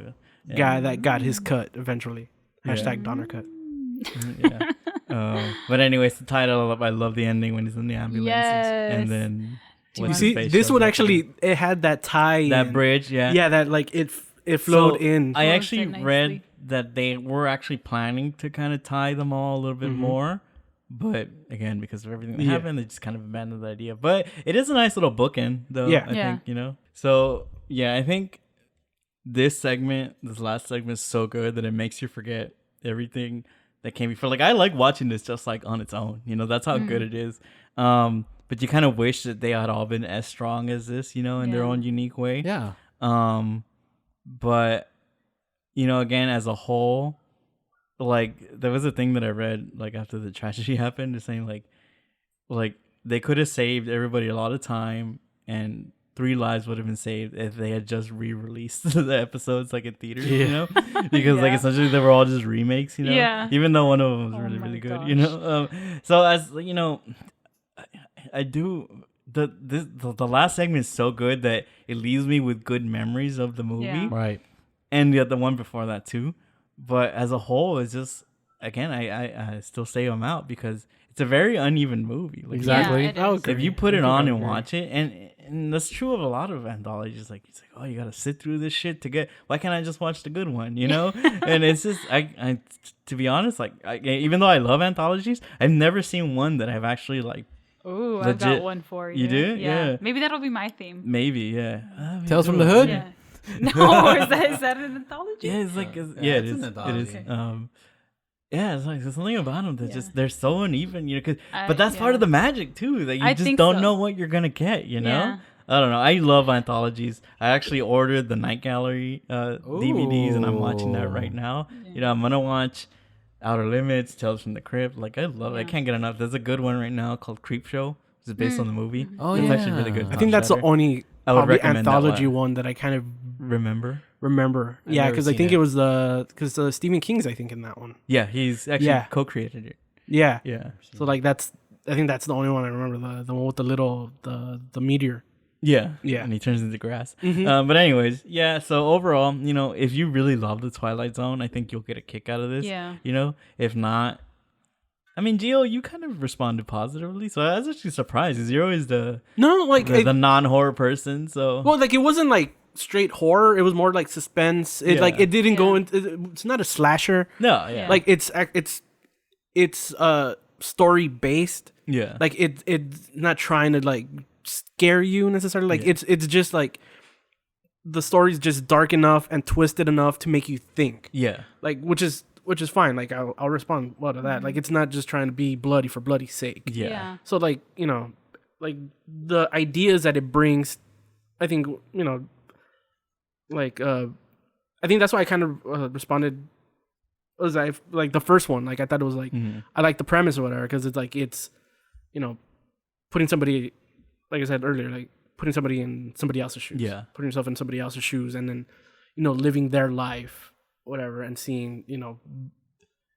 Speaker 4: guy that got his cut eventually. Hashtag Donner cut.
Speaker 2: Yeah. But anyways, the title, I love the ending when he's in the ambulance.
Speaker 3: Yes.
Speaker 2: And then
Speaker 4: you see, this one actually, it had that tie.
Speaker 2: That bridge,
Speaker 4: Yeah, that like it flowed in.
Speaker 2: I actually read that they were actually planning to kind of tie them all a little bit more. But again, because of everything that happened, they just kind of abandoned the idea. But it is a nice little bookend, though.
Speaker 4: Yeah.
Speaker 2: I think, you know. So yeah, I think this last segment is so good that it makes you forget everything that came before. Like, I like watching this just like on its own. You know, that's how good it is. But you kind of wish that they had all been as strong as this, you know, in their own unique way.
Speaker 1: Yeah.
Speaker 2: But you know, again, as a whole, like, there was a thing that I read like after the tragedy happened, just saying like they could have saved everybody a lot of time, and 3 lives would have been saved if they had just re-released the episodes like in theaters, you know, because like essentially they were all just remakes, you know, even though one of them was really good, you know. So as you know, I do the last segment is so good that it leaves me with good memories of the movie,
Speaker 1: Right?
Speaker 2: And the one before that too. But as a whole, it's just, again, I still say I'm out because it's a very uneven movie. Like,
Speaker 1: Exactly.
Speaker 2: if you put it on and watch it, and that's true of a lot of anthologies. Like, it's like, oh, you gotta sit through this shit to get. Why can't I just watch the good one? You know? And it's just, I to be honest, like, even though I love anthologies, I've never seen one that I've actually like.
Speaker 3: Ooh, I've got one for you.
Speaker 2: You do? Yeah.
Speaker 3: Maybe that'll be my theme.
Speaker 2: Maybe, yeah.
Speaker 1: Tales from the Hood.
Speaker 3: Yeah. No, is that an anthology?
Speaker 2: Yeah, it's like, it is.
Speaker 1: an anthology.
Speaker 2: It is. Yeah, it's like there's something about them that just they're so uneven, you know. But that's part
Speaker 3: yeah.
Speaker 2: of the magic too. That you
Speaker 3: I
Speaker 2: just
Speaker 3: think
Speaker 2: don't
Speaker 3: so.
Speaker 2: know what you're gonna get, you know.
Speaker 3: Yeah.
Speaker 2: I don't know. I love anthologies. I actually ordered the Night Gallery DVDs, and I'm watching that right now. You know, I'm gonna watch Outer Limits, Tales from the Crypt. Like, I love it. I can't get enough. There's a good one right now called Creep Show. It's based on the movie.
Speaker 1: Oh,
Speaker 2: it's
Speaker 1: yeah.
Speaker 2: actually really good.
Speaker 4: I think that's the only
Speaker 2: I would
Speaker 4: probably
Speaker 2: recommend that
Speaker 4: anthology
Speaker 2: one.
Speaker 4: one that I kind of
Speaker 2: remember.
Speaker 4: Yeah,
Speaker 1: never
Speaker 4: because I
Speaker 1: seen
Speaker 4: think
Speaker 1: it.
Speaker 4: it was because Stephen King's, I think, in that one.
Speaker 2: Yeah, he's actually co-created it.
Speaker 4: Yeah.
Speaker 2: Yeah.
Speaker 4: So like I think that's the only one I remember. The one with the meteor.
Speaker 2: Yeah.
Speaker 4: Yeah.
Speaker 2: And he turns into grass. But anyways, yeah. So overall, you know, if you really love the Twilight Zone, I think you'll get a kick out of this.
Speaker 3: Yeah.
Speaker 2: You know, if not, I mean, Gio, you kind of responded positively, so I was actually surprised because you're always the non-horror person. So
Speaker 4: well, like, it wasn't like straight horror. It was more like suspense. It like it didn't go into. It's not a slasher.
Speaker 2: No, yeah.
Speaker 4: Like it's story based.
Speaker 2: Yeah.
Speaker 4: Like it's not trying to like scare you necessarily. Like it's just like the story's just dark enough and twisted enough to make you think.
Speaker 2: Yeah.
Speaker 4: Like which is fine. Like I'll respond well to that. Like it's not just trying to be bloody for bloody's sake.
Speaker 2: Yeah.
Speaker 4: So like, you know, like the ideas that it brings, I think, you know, like I think that's why I kind of responded. Was I like the first one? Like I thought it was like I like the premise or whatever, because it's like it's, you know, putting somebody, like I said earlier, like putting somebody in somebody else's shoes.
Speaker 2: Yeah.
Speaker 4: Putting yourself in somebody else's shoes, and then, you know, living their life, whatever, and seeing, you know,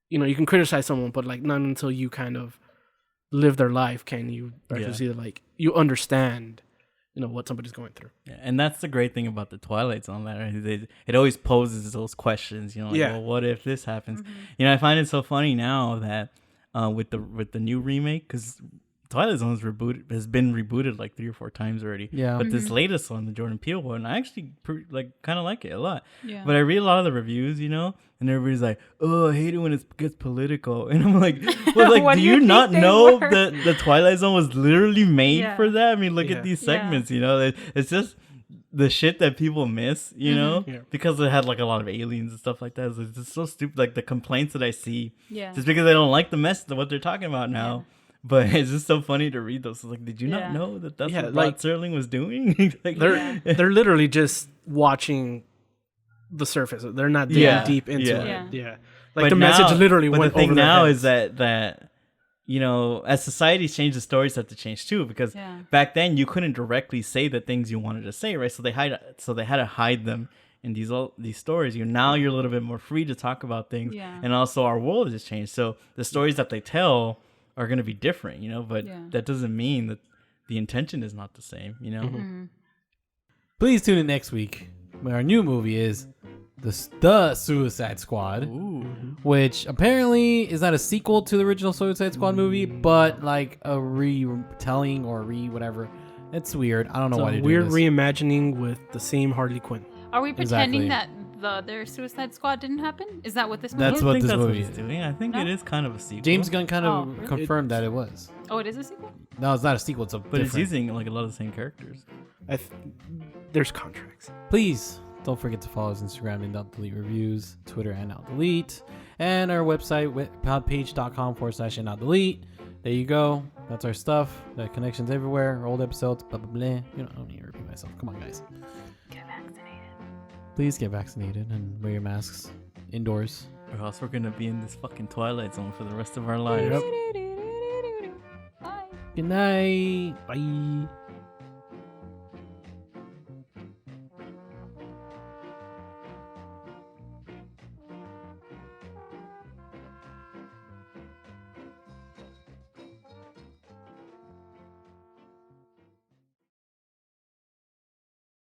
Speaker 4: you can criticize someone, but like not until you kind of live their life can you actually see that, like, you understand, you know, what somebody's going through.
Speaker 2: Yeah, and that's the great thing about the Twilight Zone. That right? It always poses those questions. You know, like, well, what if this happens? You know, I find it so funny now that with the new remake, because Twilight Zone has been rebooted like 3 or 4 times already.
Speaker 1: Yeah.
Speaker 2: But this latest one, the Jordan Peele one, I actually kind of like it a lot.
Speaker 3: Yeah.
Speaker 2: But I read a lot of the reviews, you know, and everybody's like, "Oh, I hate it when it gets political." And I'm like, "Well, like, do you not know that the Twilight Zone was literally made for that? I mean, look at these segments, you know. It's just the shit that people miss, you know, because it had like a lot of aliens and stuff like that. It's just so stupid. Like the complaints that I see, just because they don't like the mess of what they're talking about now. But it's just so funny to read those. Like, did you not know that that's what Rod Serling was doing? Like,
Speaker 4: they're literally just watching the surface. They're not digging deep into it. Yeah. Like,
Speaker 2: but
Speaker 4: the
Speaker 2: now,
Speaker 4: message literally went over
Speaker 2: the thing
Speaker 4: their
Speaker 2: now
Speaker 4: heads.
Speaker 2: is that you know, as society's changed, the stories have to change too. Because back then you couldn't directly say the things you wanted to say, right? So they had to hide them in these stories. Now you're a little bit more free to talk about things, and also our world has changed. So the stories that they tell are going to be different, you know, but that doesn't mean that the intention is not the same, you know.
Speaker 1: Please tune in next week when our new movie is the Suicide Squad, which apparently is not a sequel to the original Suicide Squad movie, but like a retelling or whatever. It's weird. I don't know why they're doing
Speaker 4: weird
Speaker 1: this.
Speaker 4: reimagining with the same Harley Quinn.
Speaker 3: Are we pretending that the other Suicide Squad didn't happen? Is that what this movie
Speaker 1: That's
Speaker 3: is?
Speaker 1: what
Speaker 2: I think
Speaker 1: this
Speaker 2: that's what
Speaker 1: movie
Speaker 2: he's
Speaker 1: is.
Speaker 2: doing. I think
Speaker 3: No?
Speaker 2: it is kind of a sequel.
Speaker 1: James Gunn kind
Speaker 3: Oh,
Speaker 1: of
Speaker 3: really?
Speaker 1: confirmed that it was.
Speaker 3: Oh, it is a sequel?
Speaker 1: No, it's not a sequel. It's a
Speaker 2: but it's
Speaker 1: different.
Speaker 2: using like a lot of the same characters.
Speaker 4: There's contracts.
Speaker 1: Please don't forget to follow us on Instagram and Delete Reviews, Twitter and Delete, and our website podpage.com/delete. There you go. That's our stuff. The connections everywhere. Our old episodes. Blah blah blah. You know, I don't need to repeat myself. Come on, guys.
Speaker 3: Get vaccinated.
Speaker 1: Please get vaccinated and wear your masks indoors.
Speaker 2: Or else we're gonna be in this fucking Twilight Zone for the rest of our lives.
Speaker 3: Bye.
Speaker 1: Good night. Bye.